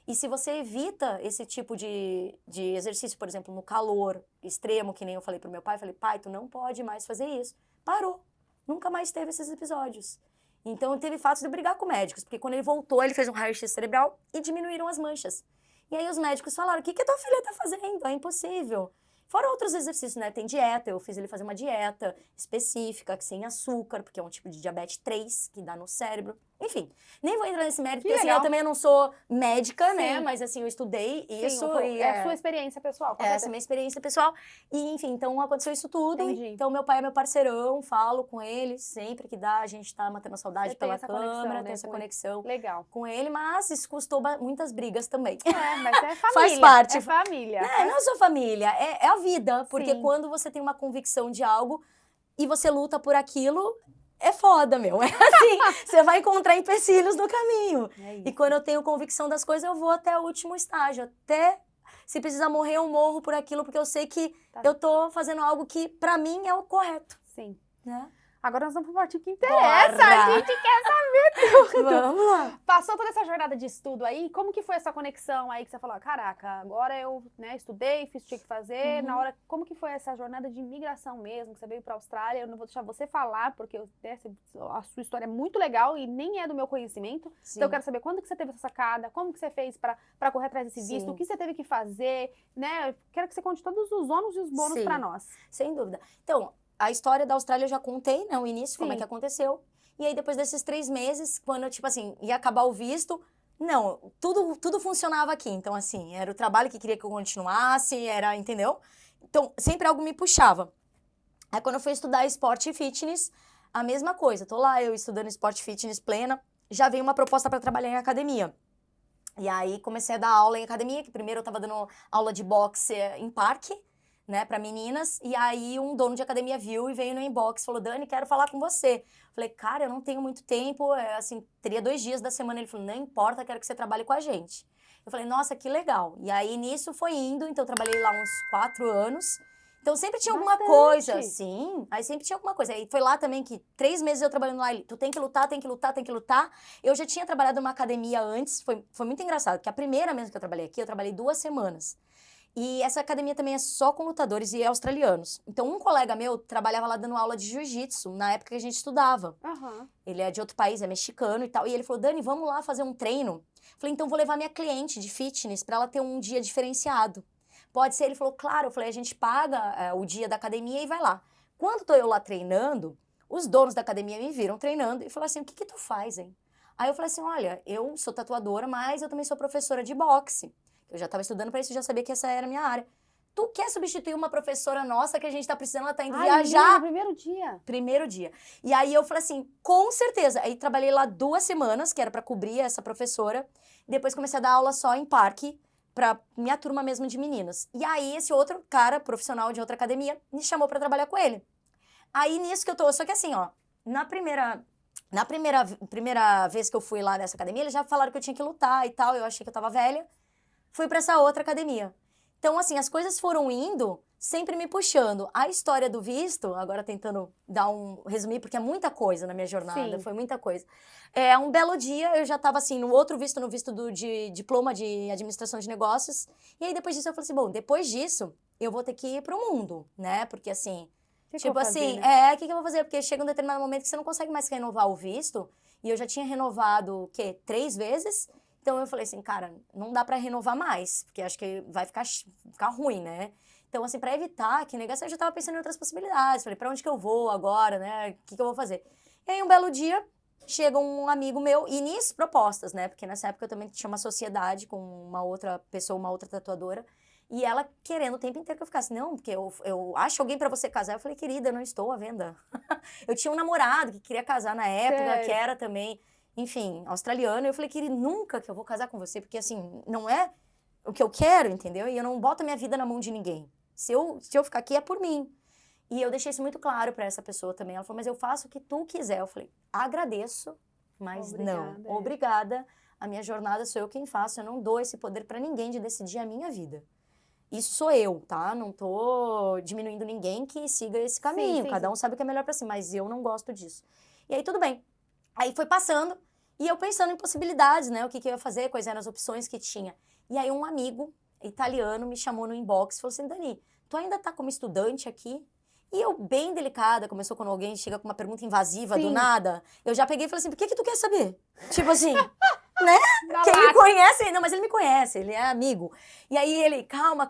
E se você evita esse tipo de exercício, por exemplo, no calor extremo, que nem eu falei pro meu pai, falei, pai, tu não pode mais fazer isso. Parou. Nunca mais teve esses episódios. Então, teve fatos de brigar com médicos, porque quando ele voltou, ele fez um raio-x cerebral e diminuíram as manchas. E aí os médicos falaram, o que a tua filha tá fazendo? É impossível. Fora outros exercícios, né? Tem dieta, eu fiz ele fazer uma dieta específica, que sem açúcar, porque é um tipo de diabetes 3 que dá no cérebro. Enfim, nem vou entrar nesse mérito, porque assim, eu também não sou médica, né? Mas assim, eu estudei isso. Sim, é a sua experiência pessoal. Essa é a minha experiência pessoal. E enfim, então aconteceu isso tudo. Entendi. Então meu pai é meu parceirão, falo com ele sempre que dá, a gente tá matando a saudade Você pela tem essa conexão, câmera, né, tem essa com conexão Legal. com ele, mas isso custou muitas brigas também. Mas é família. Faz parte. É família. Não é só família, é a vida. Porque Sim. quando você tem uma convicção de algo e você luta por aquilo, é foda, meu. É assim, você vai encontrar empecilhos no caminho. E quando eu tenho convicção das coisas, eu vou até o último estágio. Até se precisar morrer, eu morro por aquilo, porque eu sei que eu tô fazendo algo que, pra mim, é o correto. Sim. Né? Agora nós vamos pro partido que interessa. Bora. A gente quer saber tudo. Vamos lá. Passou toda essa jornada de estudo aí, como que foi essa conexão aí que você falou, caraca, agora eu estudei, fiz o que tinha que fazer, na hora, como que foi essa jornada de imigração mesmo, que você veio pra Austrália, eu não vou deixar você falar, porque a sua história é muito legal e nem é do meu conhecimento, então eu quero saber quando que você teve essa sacada, como que você fez pra correr atrás desse visto, o que você teve que fazer, né, eu quero que você conte todos os ônus e os bônus pra nós. Sem dúvida. Então, a história da Austrália eu já contei, né, o início, como é que aconteceu. E aí, depois desses 3 meses, quando, tipo assim, ia acabar o visto, não, tudo funcionava aqui. Então, assim, era o trabalho que queria que eu continuasse, entendeu? Então, sempre algo me puxava. Aí, quando eu fui estudar esporte e fitness, a mesma coisa. Tô lá, eu estudando esporte e fitness plena, já veio uma proposta para trabalhar em academia. E aí, comecei a dar aula em academia, que primeiro eu tava dando aula de boxe em parque, né, para meninas, e aí um dono de academia viu e veio no inbox, falou, Dani, quero falar com você. Falei, cara, eu não tenho muito tempo, assim, teria 2 dias da semana. Ele falou, não importa, quero que você trabalhe com a gente. Eu falei, nossa, que legal. E aí, nisso foi indo, então eu trabalhei lá uns 4 anos. Então, sempre tinha alguma coisa, sim, aí sempre tinha alguma coisa. Aí foi lá também que 3 meses eu trabalhando lá, tu tem que lutar, tem que lutar, tem que lutar. Eu já tinha trabalhado numa academia antes, foi muito engraçado, porque a primeira mesmo que eu trabalhei aqui, eu trabalhei 2 semanas. E essa academia também é só com lutadores e australianos. Então, um colega meu trabalhava lá dando aula de jiu-jitsu, na época que a gente estudava. Ele é de outro país, é mexicano e tal. E ele falou, Dani, vamos lá fazer um treino? Falei, então vou levar minha cliente de fitness para ela ter um dia diferenciado. Pode ser? Ele falou, claro. Eu falei, a gente paga o dia da academia e vai lá. Quando tô eu lá treinando, os donos da academia me viram treinando e falaram assim, o que tu faz, hein? Aí eu falei assim, olha, eu sou tatuadora, mas eu também sou professora de boxe. Eu já estava estudando para isso, já sabia que essa era a minha área. Tu quer substituir uma professora nossa que a gente tá precisando, ela tá indo viajar? No primeiro dia? Primeiro dia. E aí eu falei assim, com certeza. Aí trabalhei lá 2 semanas, que era para cobrir essa professora. Depois comecei a dar aula só em parque, pra minha turma mesmo de meninas. E aí esse outro cara, profissional de outra academia, me chamou para trabalhar com ele. Aí nisso que eu tô, só que assim, ó, na primeira vez que eu fui lá nessa academia, eles já falaram que eu tinha que lutar e tal, eu achei que eu tava velha. Fui para essa outra academia. Então, assim, as coisas foram indo, sempre me puxando. A história do visto, agora tentando resumir, porque é muita coisa na minha jornada, foi muita coisa. Um belo dia, eu já estava assim, no outro visto, no visto de diploma de administração de negócios. E aí, depois disso, eu falei assim, bom, depois disso, eu vou ter que ir pro mundo, né? Porque, assim, tipo assim, o que eu vou fazer? Porque chega um determinado momento que você não consegue mais renovar o visto. E eu já tinha renovado, 3 vezes. Então, eu falei assim, cara, não dá pra renovar mais, porque acho que vai ficar ruim, né? Então, assim, pra evitar que negação, eu já tava pensando em outras possibilidades. Falei, pra onde que eu vou agora, né? O que eu vou fazer? E aí, um belo dia, chega um amigo meu, e nisso, propostas, né? Porque nessa época eu também tinha uma sociedade com uma outra pessoa, uma outra tatuadora. E ela querendo o tempo inteiro que eu ficasse, não, porque eu acho alguém pra você casar. Eu falei, querida, eu não estou à venda. Eu tinha um namorado que queria casar na época, Sério? que era também, enfim, australiano. Eu falei, querida, nunca que eu vou casar com você, porque assim, não é o que eu quero, entendeu? E eu não boto a minha vida na mão de ninguém. Se eu ficar aqui é por mim. E eu deixei isso muito claro pra essa pessoa também. Ela falou, mas eu faço o que tu quiser. Eu falei, agradeço, mas não. Obrigada, é. Obrigada. A minha jornada sou eu quem faço. Eu não dou esse poder pra ninguém de decidir a minha vida. Isso sou eu, tá? Não tô diminuindo ninguém que siga esse caminho. sim, Cada sim. um sabe o que é melhor pra si, mas eu não gosto disso. E aí, tudo bem. Aí foi passando e eu pensando em possibilidades, né? O que eu ia fazer, quais eram as opções que tinha. E aí um amigo italiano me chamou no inbox e falou assim, Dani, tu ainda tá como estudante aqui? E eu, bem delicada, começou quando alguém chega com uma pergunta invasiva do Sim. nada, eu já peguei e falei assim, por que tu quer saber? Tipo assim, né? Na Quem me lata. conhece, não, mas ele me conhece, ele é amigo. E aí ele, calma.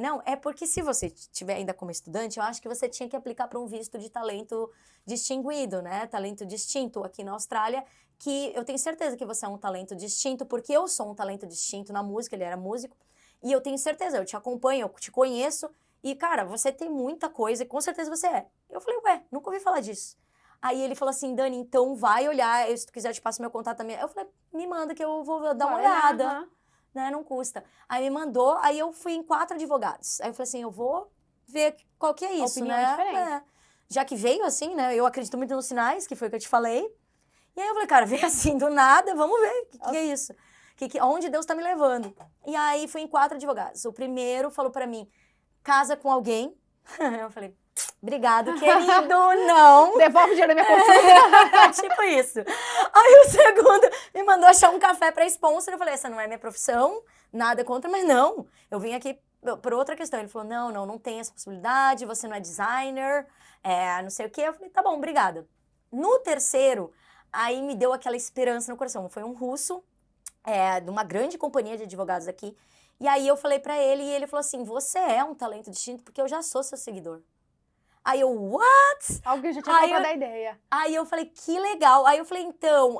Não, é porque se você estiver ainda como estudante, eu acho que você tinha que aplicar para um visto de talento distinguido, né? Talento distinto aqui na Austrália, que eu tenho certeza que você é um talento distinto, porque eu sou um talento distinto na música, ele era músico, e eu tenho certeza, eu te acompanho, eu te conheço, e cara, você tem muita coisa, e com certeza você é. Eu falei, ué, nunca ouvi falar disso. Aí ele falou assim, Dani, então vai olhar, se tu quiser eu te passo meu contato também. Eu falei, me manda que eu vou dar uma Vai olhar, olhada, aham. né, não custa. Aí me mandou, aí eu fui em 4 advogados. Aí eu falei assim, eu vou ver qual que é isso, Opiniões né? diferentes. Já que veio assim, né, eu acredito muito nos sinais, que foi o que eu te falei. E aí eu falei, cara, veio assim do nada, vamos ver, o que é isso? Onde Deus tá me levando? E aí fui em 4 advogados. O primeiro falou pra mim, casa com alguém. Eu falei, obrigado, querido, não. Devolve o dinheiro da minha consulta. Tipo isso. Aí o segundo me mandou achar um café pra sponsor. Eu falei, essa não é minha profissão, nada contra, mas não. Eu vim aqui por outra questão. Ele falou, não tem essa possibilidade, você não é designer, não sei o quê. Eu falei, tá bom, obrigada. No terceiro, aí me deu aquela esperança no coração. Foi um russo, de uma grande companhia de advogados aqui. E aí eu falei pra ele, e ele falou assim, você é um talento distinto porque eu já sou seu seguidor. Aí eu, what? Alguém já tinha Aí comprado a ideia. Aí eu falei, que legal. Aí eu falei, então,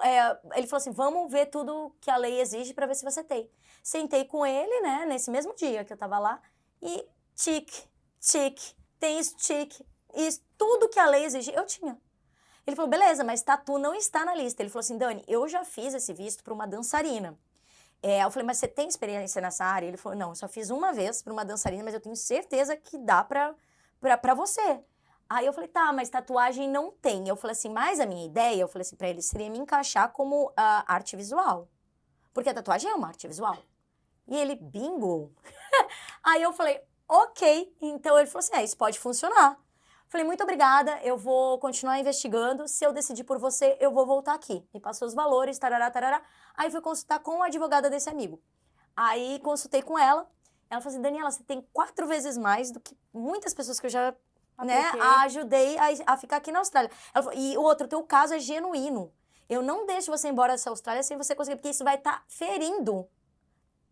ele falou assim, vamos ver tudo que a lei exige pra ver se você tem. Sentei com ele, né, nesse mesmo dia que eu tava lá, e tique, tem isso, tique, isso, tudo que a lei exige, eu tinha. Ele falou, beleza, mas tatu não está na lista. Ele falou assim, Dani, eu já fiz esse visto pra uma dançarina. Eu falei, mas você tem experiência nessa área? Ele falou, não, eu só fiz uma vez pra uma dançarina, mas eu tenho certeza que dá pra você. Aí eu falei, tá, mas tatuagem não tem. Eu falei assim, mas a minha ideia, eu falei assim pra ele, seria me encaixar como arte visual. Porque a tatuagem é uma arte visual. E ele, bingo. Aí eu falei, ok. Então ele falou assim, isso pode funcionar. Falei, muito obrigada, eu vou continuar investigando. Se eu decidir por você, eu vou voltar aqui. Me passou os valores, tarará, tarará. Aí fui consultar com a advogada desse amigo. Aí consultei com ela. Ela falou assim, Daniela, você tem 4 vezes mais do que muitas pessoas que eu já... né, ajudei a ficar aqui na Austrália. Ela falou, e o outro, teu caso é genuíno. Eu não deixo você ir embora dessa Austrália sem você conseguir, porque isso vai estar ferindo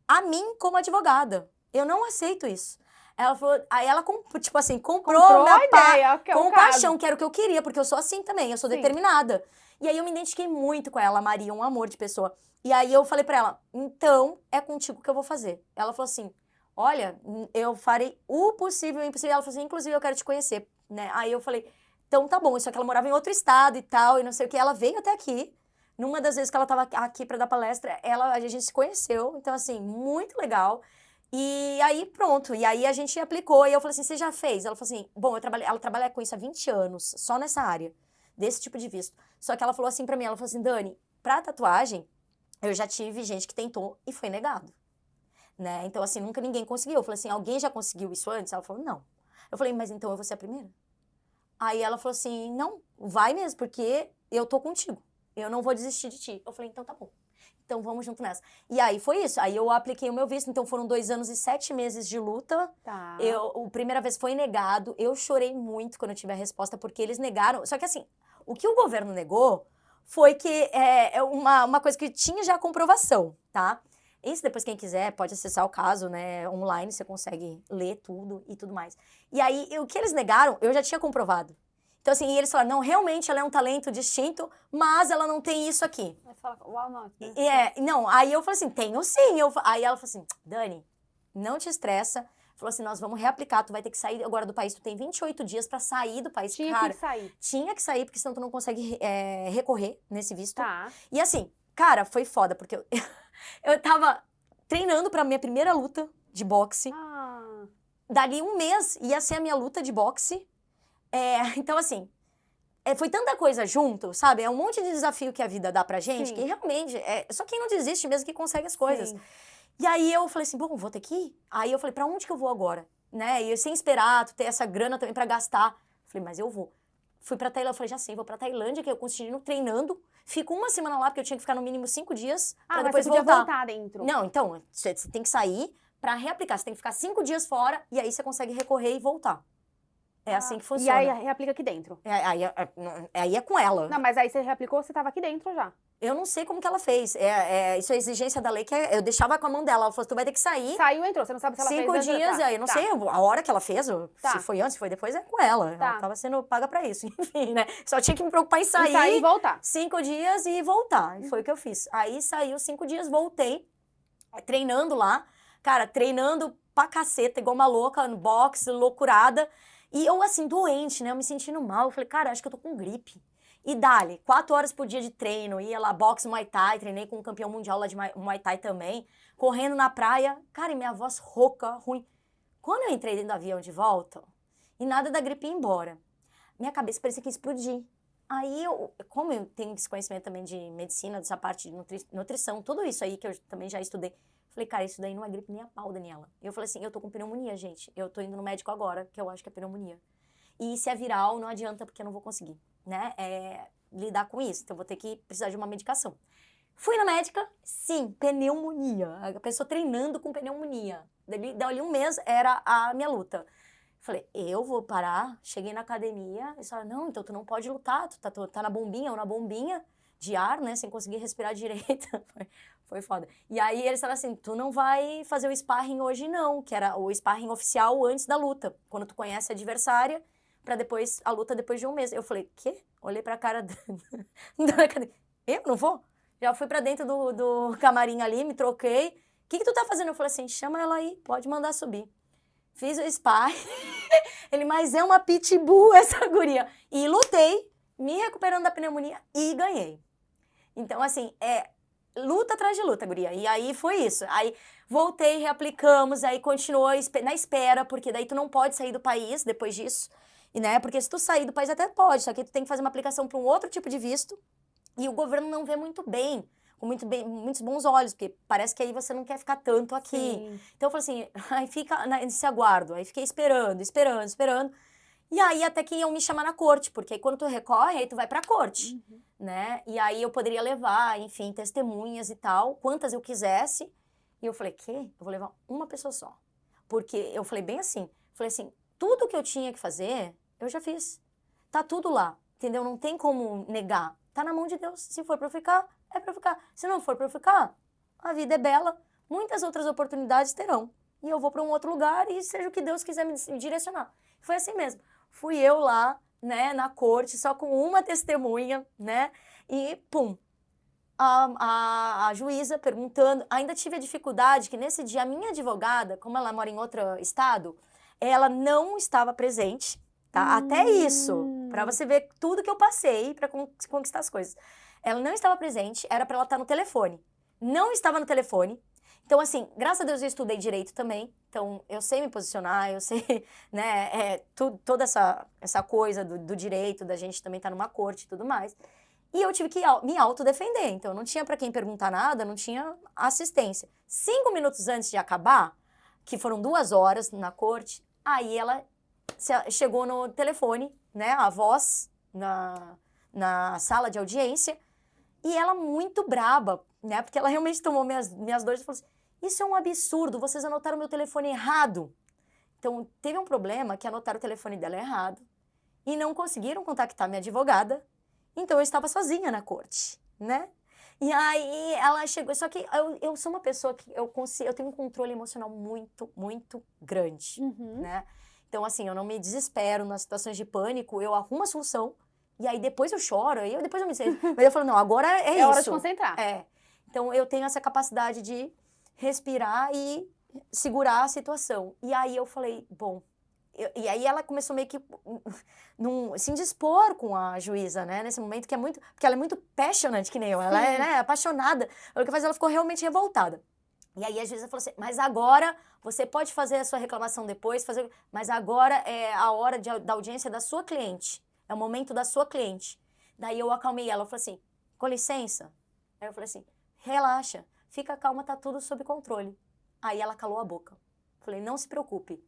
a mim como advogada. Eu não aceito isso. Ela falou, aí ela, tipo assim, comprou a ideia, que é com o caso. paixão, que era o que eu queria, porque eu sou assim também, eu sou Sim. determinada. E aí eu me identifiquei muito com ela, a Maria, um amor de pessoa. E aí eu falei pra ela, então é contigo que eu vou fazer. Ela falou assim, olha, eu farei o possível e o impossível. Ela falou assim, inclusive eu quero te conhecer, né? Aí eu falei, então tá bom, só que ela morava em outro estado e tal, e não sei o que. Ela veio até aqui, numa das vezes que ela tava aqui pra dar palestra, a gente se conheceu, então assim, muito legal. E aí pronto, e aí a gente aplicou, e eu falei assim, você já fez? Ela falou assim, bom, ela trabalha com isso há 20 anos, só nessa área, desse tipo de visto. Só que ela falou assim pra mim, ela falou assim, Dani, pra tatuagem, eu já tive gente que tentou e foi negado. Né? Então, assim, nunca ninguém conseguiu. Eu falei assim, alguém já conseguiu isso antes? Ela falou, não. Eu falei, mas então eu vou ser a primeira? Aí ela falou assim, não, vai mesmo, porque eu tô contigo. Eu não vou desistir de ti. Eu falei, então tá bom. Então vamos junto nessa. E aí foi isso. Aí eu apliquei o meu visto, então foram 2 anos e 7 meses de luta. Tá. A primeira vez foi negado. Eu chorei muito quando eu tive a resposta, porque eles negaram. Só que assim, o que o governo negou foi que é uma coisa que tinha já comprovação, tá? Isso depois quem quiser pode acessar o caso, né, online, você consegue ler tudo e tudo mais. E aí, o que eles negaram, eu já tinha comprovado. Então assim, e eles falaram, não, realmente ela é um talento distinto, mas ela não tem isso aqui. Mas fala, uau, não. Né? Não, aí eu falei assim, tenho sim. Aí ela falou assim, Dani, não te estressa, Falou assim, nós vamos reaplicar, tu vai ter que sair agora do país, tu tem 28 dias pra sair do país. Tinha Cara, que sair. tinha que sair, porque senão tu não consegue recorrer nesse visto. Tá. E assim, cara, foi foda, porque eu tava treinando pra minha primeira luta de boxe. Ah, Dali um mês ia ser a minha luta de boxe. Então, assim, foi tanta coisa junto, sabe? É um monte de desafio que a vida dá pra gente, Sim. que realmente, só quem não desiste mesmo que consegue as coisas. sim. E aí eu falei assim, bom, vou ter que ir. Aí eu falei, pra onde que eu vou agora? Né? E eu, sem esperar, tu ter essa grana também pra gastar. Falei, mas eu vou. Fui pra Tailândia, eu falei, já sei, vou pra Tailândia, que eu continuo treinando. Fico uma semana lá, porque eu tinha que ficar no mínimo 5 dias pra Ah, mas depois você podia voltar. voltar dentro. Não, então, você tem que sair pra reaplicar. Você tem que ficar 5 dias fora e aí você consegue recorrer e voltar. É assim que funciona. E aí reaplica aqui dentro. Aí é com ela. Não, mas aí você reaplicou, você tava aqui dentro já. Eu não sei como que ela fez. Isso é exigência da lei, que eu deixava com a mão dela. Ela falou, tu vai ter que sair. Saiu, entrou. Você não sabe se ela 5 fez antes. dias, Tá, eu não tá. sei a hora que ela fez, Tá. se foi antes, se foi depois, é com ela. Tá. Ela tava sendo paga pra isso, enfim, né? Só tinha que me preocupar em E sair sair e voltar. 5 dias e voltar. E foi o que eu fiz. Aí saiu 5 dias, voltei, treinando lá. Cara, treinando pra caceta, igual uma louca, no boxe, loucurada. E eu, assim, doente, né? Eu me sentindo mal. Eu falei, cara, acho que eu tô com gripe. E dali, 4 horas por dia de treino, ia lá, boxe, Muay Thai, treinei com um campeão mundial lá de Muay Thai também, correndo na praia, cara, e minha voz rouca, ruim. Quando eu entrei dentro do avião de volta, e nada da gripe ia embora, minha cabeça parecia que ia explodir. Aí, como eu tenho esse conhecimento também de medicina, dessa parte de nutrição, tudo isso aí que eu também já estudei, falei, cara, isso daí não é gripe nem a pau, Daniela. E eu falei assim, eu tô com pneumonia, gente, eu tô indo no médico agora, que eu acho que é pneumonia. E se é viral, não adianta, porque eu não vou conseguir, né, lidar com isso. Então, eu vou ter que precisar de uma medicação. Fui na médica, sim, pneumonia. A pessoa treinando com pneumonia. Dali um mês, era a minha luta. Falei, eu vou parar. Cheguei na academia, eles falaram, não, então tu não pode lutar, tu tá na bombinha ou na bombinha de ar, né, sem conseguir respirar direito. Foi foda. E aí eles falaram assim, tu não vai fazer o sparring hoje não, que era o sparring oficial antes da luta, quando tu conhece a adversária, pra depois, a luta depois de um mês. Eu falei, quê? Olhei pra cara da academia. Eu não vou? Já fui pra dentro do camarim ali, me troquei. O que tu tá fazendo? Eu falei assim, chama ela aí, pode mandar subir. Fiz o sparring. Ele, mas é uma pitbull essa guria. E lutei, me recuperando da pneumonia e ganhei. Então, assim, luta atrás de luta, guria. E aí foi isso. Aí voltei, reaplicamos, aí continuou na espera, porque daí tu não pode sair do país depois disso. E, né, porque se tu sair do país até pode, só que tu tem que fazer uma aplicação para um outro tipo de visto. E o governo não vê muito bem, com muitos bons olhos, porque parece que aí você não quer ficar tanto aqui. Sim. Então eu falei assim, aí fica nesse aguardo. Aí fiquei esperando. E aí até que iam me chamar na corte, porque aí quando tu recorre, aí tu vai pra corte, né? E aí eu poderia levar, enfim, testemunhas e tal, quantas eu quisesse. E eu falei, quê? Eu vou levar uma pessoa só. Porque eu falei bem assim, tudo que eu tinha que fazer, eu já fiz. Tá tudo lá, entendeu? Não tem como negar. Tá na mão de Deus. Se for pra eu ficar, é pra eu ficar. Se não for pra eu ficar, a vida é bela. Muitas outras oportunidades terão. E eu vou pra um outro lugar e seja o que Deus quiser me direcionar. Foi assim mesmo. Fui eu lá, né, na corte, só com uma testemunha, né? E, pum, a juíza perguntando. Ainda tive a dificuldade que nesse dia a minha advogada, como ela mora em outro estado, ela não estava presente. Tá? Até isso, pra você ver tudo que eu passei pra conquistar as coisas. Ela não estava presente, era pra ela estar no telefone. Não estava no telefone. Então, assim, graças a Deus eu estudei direito também. Então, eu sei me posicionar, eu sei, né, toda essa coisa do direito, da gente também estar numa corte e tudo mais. E eu tive que me autodefender. Então, não tinha pra quem perguntar nada, não tinha assistência. 5 minutos antes de acabar, que foram 2 horas na corte, aí ela chegou no telefone, né, a voz na sala de audiência, e ela muito braba, né, porque ela realmente tomou minhas dores e falou assim, isso é um absurdo, vocês anotaram meu telefone errado. Então, teve um problema que anotaram o telefone dela errado, e não conseguiram contactar minha advogada, então eu estava sozinha na corte, né. E aí ela chegou, só que eu sou uma pessoa que eu tenho um controle emocional muito, muito grande, né. Então, assim, eu não me desespero nas situações de pânico, eu arrumo a solução, e aí depois eu choro, depois eu me sei. Mas eu falo, não, agora é isso. É hora de concentrar. Então, eu tenho essa capacidade de respirar e segurar a situação. E aí eu falei, bom... E aí ela começou meio que se indispor com a juíza, né? Nesse momento que é muito... Porque ela é muito passionate, que nem eu. Ela é, né, apaixonada. O que faz, ela ficou realmente revoltada. E aí a juíza falou assim, mas agora você pode fazer a sua reclamação depois, mas agora é a hora da audiência da sua cliente. É o momento da sua cliente. Daí eu acalmei ela, eu falei assim, com licença. Aí eu falei assim, relaxa, fica calma, tá tudo sob controle. Aí ela calou a boca. Falei, não se preocupe.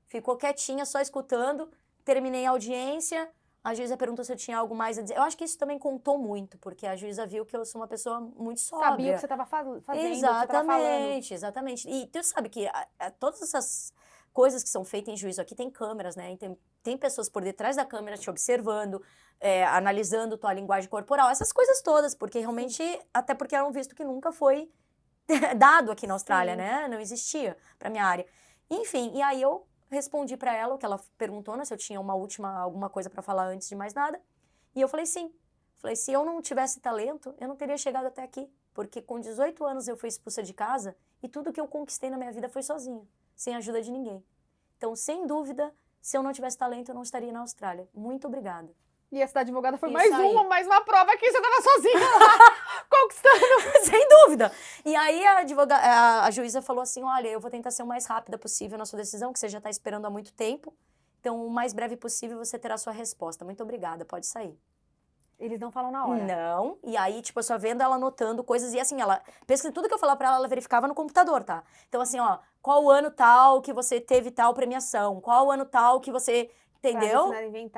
Ficou quietinha, só escutando, terminei a audiência, a juíza perguntou se eu tinha algo mais a dizer. Eu acho que isso também contou muito, porque a juíza viu que eu sou uma pessoa muito sóbria. Sabia o que você estava fazendo, Exatamente, exatamente. E tu sabe que todas essas coisas que são feitas em juízo aqui, tem câmeras, né? Tem pessoas por detrás da câmera te observando, analisando tua linguagem corporal, essas coisas todas, porque realmente, até porque era um visto que nunca foi dado aqui na Austrália, né? Não existia pra minha área. Enfim, e aí eu respondi pra ela o que ela perguntou, né, se eu tinha alguma coisa pra falar antes de mais nada. E eu falei sim. Falei, se eu não tivesse talento, eu não teria chegado até aqui. Porque com 18 anos eu fui expulsa de casa e tudo que eu conquistei na minha vida foi sozinha, sem ajuda de ninguém. Então, sem dúvida, se eu não tivesse talento, eu não estaria na Austrália. Muito obrigada. E essa da advogada foi Isso mais uma prova que você estava sozinha lá, conquistando. Sem dúvida. E aí a juíza falou assim, olha, eu vou tentar ser o mais rápida possível na sua decisão, que você já está esperando há muito tempo. Então, o mais breve possível você terá a sua resposta. Muito obrigada, pode sair. Eles não falam na hora? Não. E aí, tipo, eu só vendo ela anotando coisas. E assim, ela pesquisa tudo que eu falava pra ela verificava no computador, tá? Então, assim, ó, qual o ano tal que você teve tal premiação? Qual o ano tal que você... Entendeu?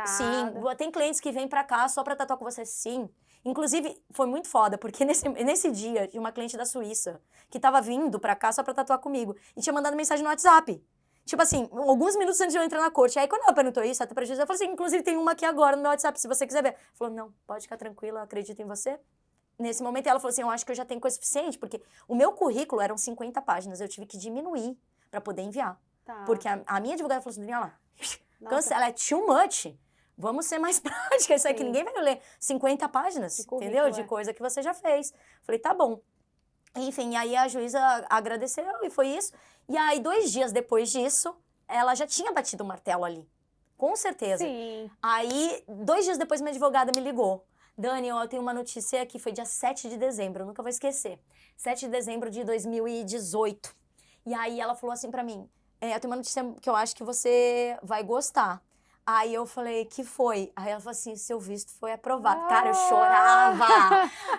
Sim, tem clientes que vêm pra cá só pra tatuar com você, sim. Inclusive, foi muito foda, porque nesse dia, tinha uma cliente da Suíça que tava vindo pra cá só pra tatuar comigo e tinha mandado mensagem no WhatsApp. Tipo assim, alguns minutos antes de eu entrar na corte. Aí quando ela perguntou isso, até pra juíza, eu falei assim, inclusive tem uma aqui agora no meu WhatsApp, se você quiser ver. Ela falou, não, pode ficar tranquila, acredito em você. Nesse momento ela falou assim, eu acho que eu já tenho coisa suficiente, porque o meu currículo eram 50 páginas, eu tive que diminuir pra poder enviar. Tá. Porque a minha advogada falou assim, Daniela, cancela, é too much. Vamos ser mais prática, isso aqui ninguém vai ler 50 páginas, entendeu? De coisa que você já fez. Falei, tá bom. Enfim, aí a juíza agradeceu e foi isso. E aí, 2 dias depois disso, ela já tinha batido o martelo ali. Com certeza. Sim. Aí, 2 dias depois, minha advogada me ligou. Dani, eu tenho uma notícia que foi dia 7 de dezembro, eu nunca vou esquecer. 7 de dezembro de 2018. E aí, ela falou assim pra mim, eu tenho uma notícia que eu acho que você vai gostar. Aí eu falei, que foi? Aí ela falou assim, seu visto foi aprovado. Cara, eu chorava.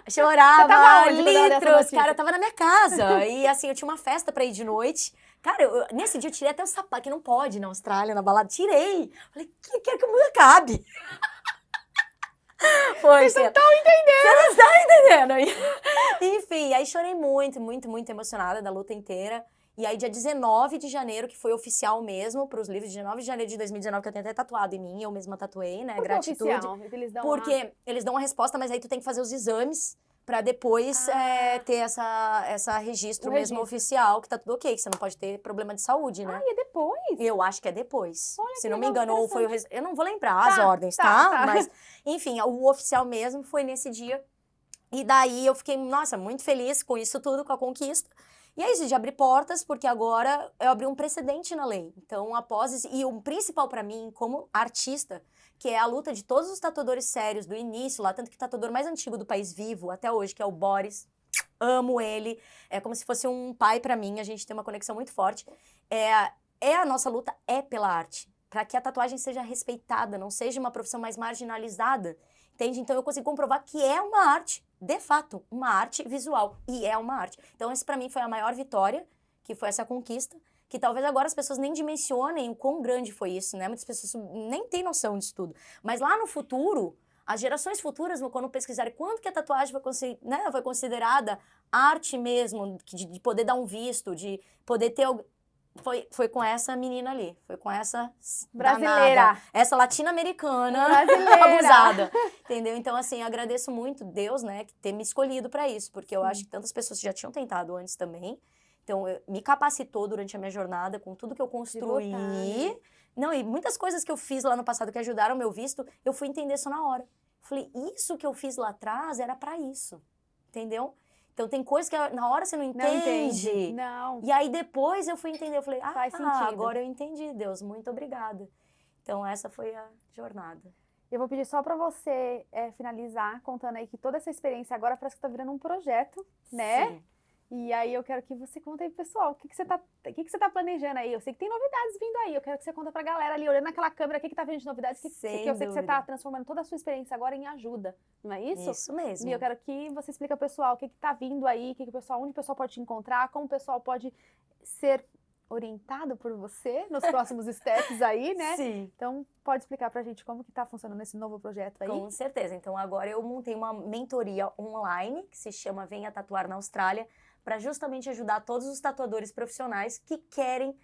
Chorava litros. Cara, eu tava na minha casa. E assim, eu tinha uma festa pra ir de noite. Cara, nesse dia eu tirei até o sapato, que não pode na Austrália, na balada. Tirei. Falei, quero que o mundo acabe. Vocês não estão entendendo. Você não está entendendo. Enfim, aí chorei muito, muito, muito emocionada da luta inteira. E aí, dia 19 de janeiro, que foi oficial mesmo, para os livros, 19 de janeiro de 2019, que eu tenho até tatuado em mim, eu mesma tatuei, né? Gratitude. Porque eles dão uma resposta, mas aí tu tem que fazer os exames para depois ter essa registro mesmo oficial, que tá tudo ok, que você não pode ter problema de saúde, né? E é depois? Eu acho que é depois. Olha, se não me engano, ou foi eu não vou lembrar as ordens, tá? Mas, enfim, o oficial mesmo foi nesse dia. E daí eu fiquei, nossa, muito feliz com isso tudo, com a conquista. E é isso, de abrir portas, porque agora eu abri um precedente na lei. Então, após isso, e o principal pra mim, como artista, que é a luta de todos os tatuadores sérios do início lá, tanto que o tatuador mais antigo do país vivo até hoje, que é o Boris, amo ele, é como se fosse um pai pra mim, a gente tem uma conexão muito forte. A nossa luta é pela arte, para que a tatuagem seja respeitada, não seja uma profissão mais marginalizada, entende? Então eu consigo comprovar que é uma arte, de fato, uma arte visual, e é uma arte. Então esse pra mim foi a maior vitória, que foi essa conquista, que talvez agora as pessoas nem dimensionem o quão grande foi isso, né? Muitas pessoas nem têm noção disso tudo. Mas lá no futuro, as gerações futuras, quando pesquisarem quanto que a tatuagem foi considerada arte mesmo, de poder dar um visto, de poder ter... Foi com essa menina ali, foi com essa brasileira, danada, essa latino-americana abusada, entendeu? Então, assim, agradeço muito Deus, né, que ter me escolhido para isso, porque eu acho que tantas pessoas já tinham tentado antes também. Então, me capacitou durante a minha jornada com tudo que eu construí. Não, e muitas coisas que eu fiz lá no passado que ajudaram o meu visto, eu fui entender só na hora. Falei, isso que eu fiz lá atrás era para isso, entendeu? Então tem coisas que na hora você não Não entende. entende. Não. E aí depois eu fui entender, eu falei, Faz sentido. agora eu entendi, Deus, muito obrigada. Então essa foi a jornada. Eu vou pedir só para você finalizar contando aí que toda essa experiência agora parece que tá virando um projeto, né? Sim. E aí eu quero que você conte aí, pessoal, o que você tá planejando aí? Eu sei que tem novidades vindo aí, eu quero que você conta pra galera ali, olhando naquela câmera, o que tá vindo de novidades, que eu sei que você tá transformando toda a sua experiência agora em ajuda, não é isso? Isso mesmo. E eu quero que você explique ao pessoal o que tá vindo aí, onde o pessoal pode te encontrar, como o pessoal pode ser orientado por você nos próximos steps aí, né? Sim. Então, pode explicar pra gente como que tá funcionando esse novo projeto aí? Com certeza. Então, agora eu montei uma mentoria online que se chama Venha Tatuar na Austrália, para justamente ajudar todos os tatuadores profissionais que querem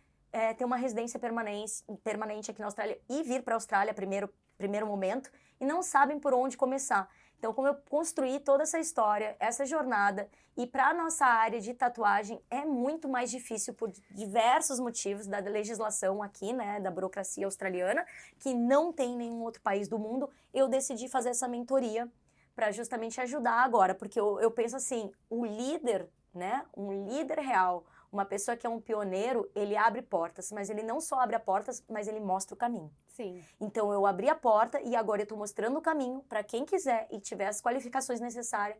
ter uma residência permanente aqui na Austrália e vir para a Austrália primeiro momento e não sabem por onde começar. Então, como eu construí toda essa história, essa jornada, e para a nossa área de tatuagem é muito mais difícil por diversos motivos da legislação aqui, né, da burocracia australiana, que não tem em nenhum outro país do mundo, eu decidi fazer essa mentoria para justamente ajudar agora, porque eu penso assim, o líder, né, um líder real, uma pessoa que é um pioneiro, ele abre portas, mas ele não só abre as portas, mas ele mostra o caminho. Sim. Então, eu abri a porta e agora eu estou mostrando o caminho para quem quiser e tiver as qualificações necessárias,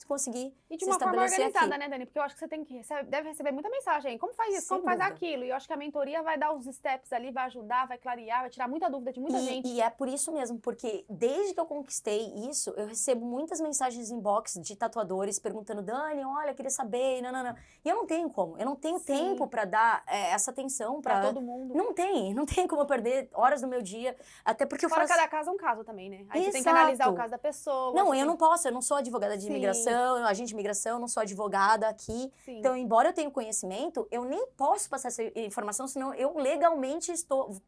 conseguir E de se uma forma estabelecer organizada, aqui. né, Dani? Porque eu acho que você deve receber muita mensagem aí. Como faz isso? Sem Como faz dúvida. aquilo? E eu acho que a mentoria vai dar os steps ali, vai ajudar, vai clarear, vai tirar muita dúvida de muita gente. E é por isso mesmo, porque desde que eu conquistei isso, eu recebo muitas mensagens inbox de tatuadores perguntando, Dani, olha, queria saber, não. E eu não tenho como, eu não tenho Sim. tempo para dar essa atenção Pra todo mundo. Não tem como eu perder horas do meu dia, até porque eu Fora faço... cada caso é um caso também, né? Aí você tem que Exato. analisar o caso da pessoa. Não, eu não posso, eu não sou advogada de Sim. imigração, agente de imigração, não sou advogada aqui. Sim. Então, embora eu tenha conhecimento, eu nem posso passar essa informação, senão eu legalmente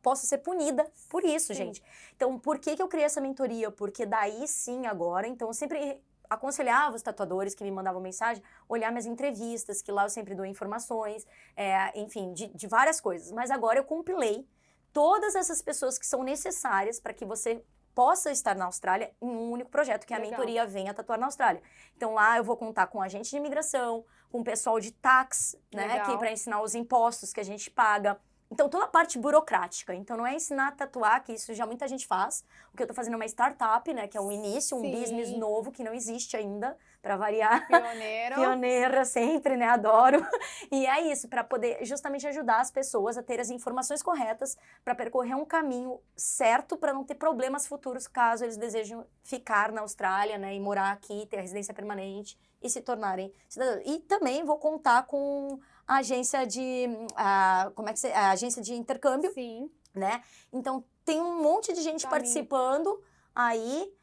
posso ser punida por isso, Sim. gente. Então, por que eu criei essa mentoria? Porque daí sim, agora, então eu sempre aconselhava os tatuadores que me mandavam mensagem, olhar minhas entrevistas, que lá eu sempre dou informações, enfim, de várias coisas. Mas agora eu compilei todas essas pessoas que são necessárias para que você possa estar na Austrália em um único projeto, que é a Legal. mentoria Venha Tatuar na Austrália. Então lá eu vou contar com agente de imigração, com o pessoal de tax, né, Legal. que para ensinar os impostos que a gente paga. Então toda a parte burocrática. Então não é ensinar a tatuar, que isso já muita gente faz. O que eu tô fazendo é uma startup, né, que é um início, um Sim. business novo que não existe ainda, para variar. Pioneiro. Pioneira sempre, né? Adoro. E é isso, para poder justamente ajudar as pessoas a ter as informações corretas para percorrer um caminho certo para não ter problemas futuros caso eles desejam ficar na Austrália, né? E morar aqui, ter a residência permanente e se tornarem cidadãos. E também vou contar com a agência a agência de intercâmbio, Sim. né? Então tem um monte de gente participando aí,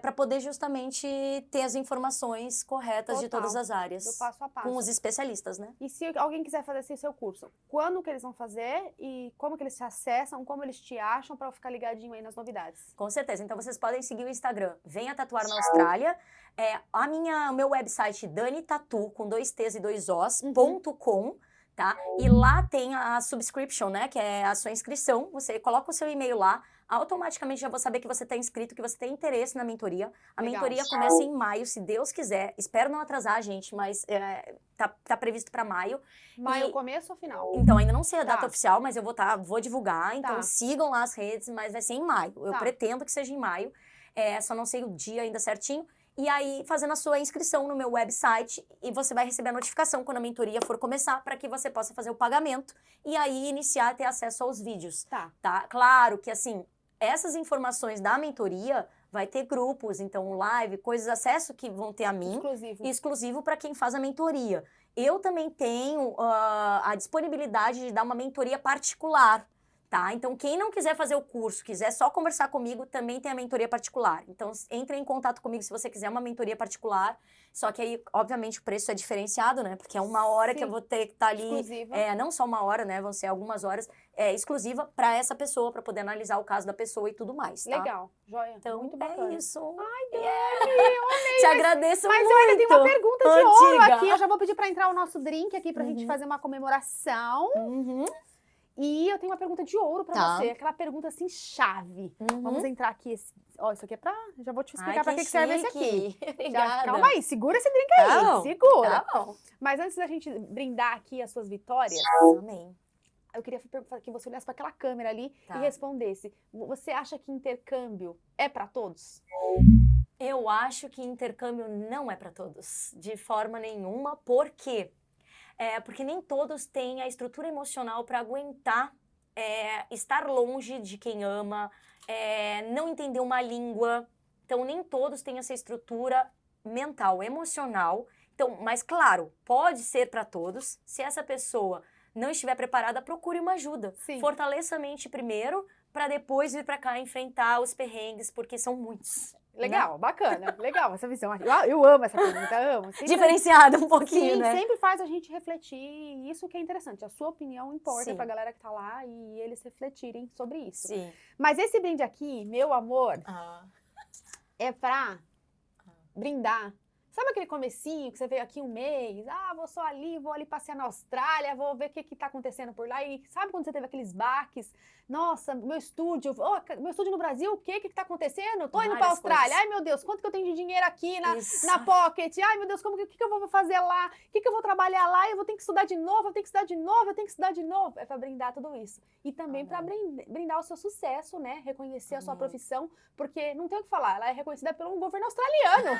para poder justamente ter as informações corretas de todas as áreas. Do passo a passo. Com os especialistas, né? E se alguém quiser fazer esse seu curso, quando que eles vão fazer e como que eles te acessam, como eles te acham para ficar ligadinho aí nas novidades? Com certeza. Então vocês podem seguir o Instagram Venha Tatuar na Austrália. O meu website danitatu, com 2 T's e 2 O's, .com, tá? E lá tem a subscription, né? Que é a sua inscrição. Você coloca o seu e-mail lá, automaticamente já vou saber que você está inscrito, que você tem interesse na mentoria. A Legal. mentoria começa em maio, se Deus quiser. Espero não atrasar, gente, mas tá previsto para maio. Maio, começo ou final? Então, ainda não sei a data Tá. oficial, mas eu vou divulgar. Então, Tá. sigam lá as redes, mas vai ser em maio. Eu Tá. pretendo que seja em maio. Só não sei o dia ainda certinho. E aí, fazendo a sua inscrição no meu website, e você vai receber a notificação quando a mentoria for começar, para que você possa fazer o pagamento e aí iniciar a ter acesso aos vídeos. Tá. Claro que, assim, essas informações da mentoria vai ter grupos, então live, coisas, acesso que vão ter a mim. Exclusivo para quem faz a mentoria. Eu também tenho a disponibilidade de dar uma mentoria particular, tá? Então, quem não quiser fazer o curso, quiser só conversar comigo, também tem a mentoria particular. Então, entre em contato comigo se você quiser uma mentoria particular. Só que aí, obviamente, o preço é diferenciado, né? Porque é 1 hora que eu vou ter que estar ali. Exclusiva. Não só 1 hora, né? Vão ser algumas horas exclusiva para essa pessoa, para poder analisar o caso da pessoa e tudo mais, tá? Legal, joia. Então, muito bacana. é isso. Ai, Dani, eu amei. Te agradeço muito. Mas eu ainda tenho uma pergunta de ouro Antiga. aqui. Eu já vou pedir para entrar o nosso drink aqui pra gente fazer uma comemoração. E eu tenho uma pergunta de ouro pra Tá. você, aquela pergunta assim, chave. Vamos entrar aqui. Ó, isso aqui é pra. Já vou te explicar pra que serve esse aqui. Obrigada. Calma aí, segura esse drink aí. Tá bom, Segura. Tá bom. Mas antes da gente brindar aqui as suas vitórias, Amém. eu queria que você olhasse para aquela câmera ali Tá. e respondesse. Você acha que intercâmbio é para todos? Eu acho que intercâmbio não é para todos, de forma nenhuma. Por quê? Porque nem todos têm a estrutura emocional para aguentar estar longe de quem ama, não entender uma língua. Então, nem todos têm essa estrutura mental, emocional. Então, mas claro, pode ser para todos. Se essa pessoa não estiver preparada, procure uma ajuda. Sim. Fortaleça a mente primeiro, para depois vir para cá enfrentar os perrengues, porque são muitos. Legal, bacana, legal essa visão. Eu amo essa pergunta, amo. Sempre, Diferenciada um pouquinho, sim, né? sempre faz a gente refletir, e isso que é interessante. A sua opinião importa Sim. pra galera que tá lá e eles refletirem sobre isso. Sim. Mas esse brinde aqui, meu amor, Ah, é pra brindar. Sabe aquele comecinho que você veio aqui um mês? Vou ali passear na Austrália, vou ver o que tá acontecendo por lá. E sabe quando você teve aqueles baques? Nossa, meu estúdio no Brasil, o que tá acontecendo? Tô indo pra Várias Austrália. coisas. Ai, meu Deus, quanto que eu tenho de dinheiro aqui Isso. na Pocket? Ai, meu Deus, o que eu vou fazer lá? O que eu vou trabalhar lá? Eu vou ter que estudar de novo, eu tenho que estudar de novo, eu tenho que estudar de novo. É pra brindar tudo isso. E também pra brindar o seu sucesso, né? Reconhecer a sua profissão, porque não tem o que falar, ela é reconhecida pelo governo australiano.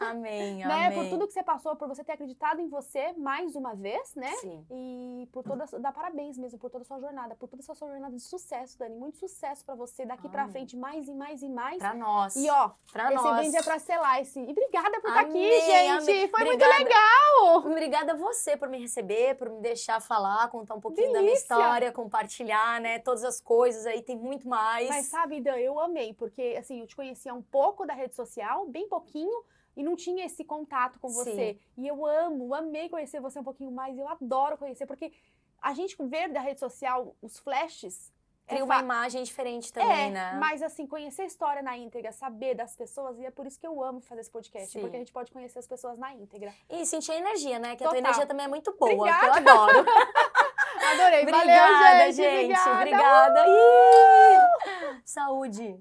Amém, Né? amém. Por tudo que você passou, por você ter acreditado em você mais uma vez, né? Sim. E por dar parabéns mesmo, por toda a sua jornada, por toda a sua jornada de sucesso, Dani. Muito sucesso pra você daqui pra frente, mais e mais e mais. Pra nós. E ó, pra esse nós. brinde é pra selar esse. E obrigada por estar aqui, Amém, gente. amém. Foi Obrigada. muito legal. Obrigada a você por me receber, por me deixar falar, contar um pouquinho da minha Delícia. história, compartilhar, né? Todas as coisas aí, tem muito mais. Mas sabe, Dan, eu amei, porque assim, eu te conhecia um pouco da rede social, bem pouquinho, e não tinha esse contato com você. Sim. E eu amei conhecer você um pouquinho mais, eu adoro conhecer, porque a gente vê da rede social os flashes. Cria uma imagem diferente também, né? Mas assim, conhecer a história na íntegra, saber das pessoas, e é por isso que eu amo fazer esse podcast, Sim. porque a gente pode conhecer as pessoas na íntegra. E sentir a energia, né? Que a Total. tua energia também é muito boa, Obrigada. que eu adoro. Adorei, Obrigada, valeu, gente. gente. Obrigada. Obrigada. Ih! Saúde.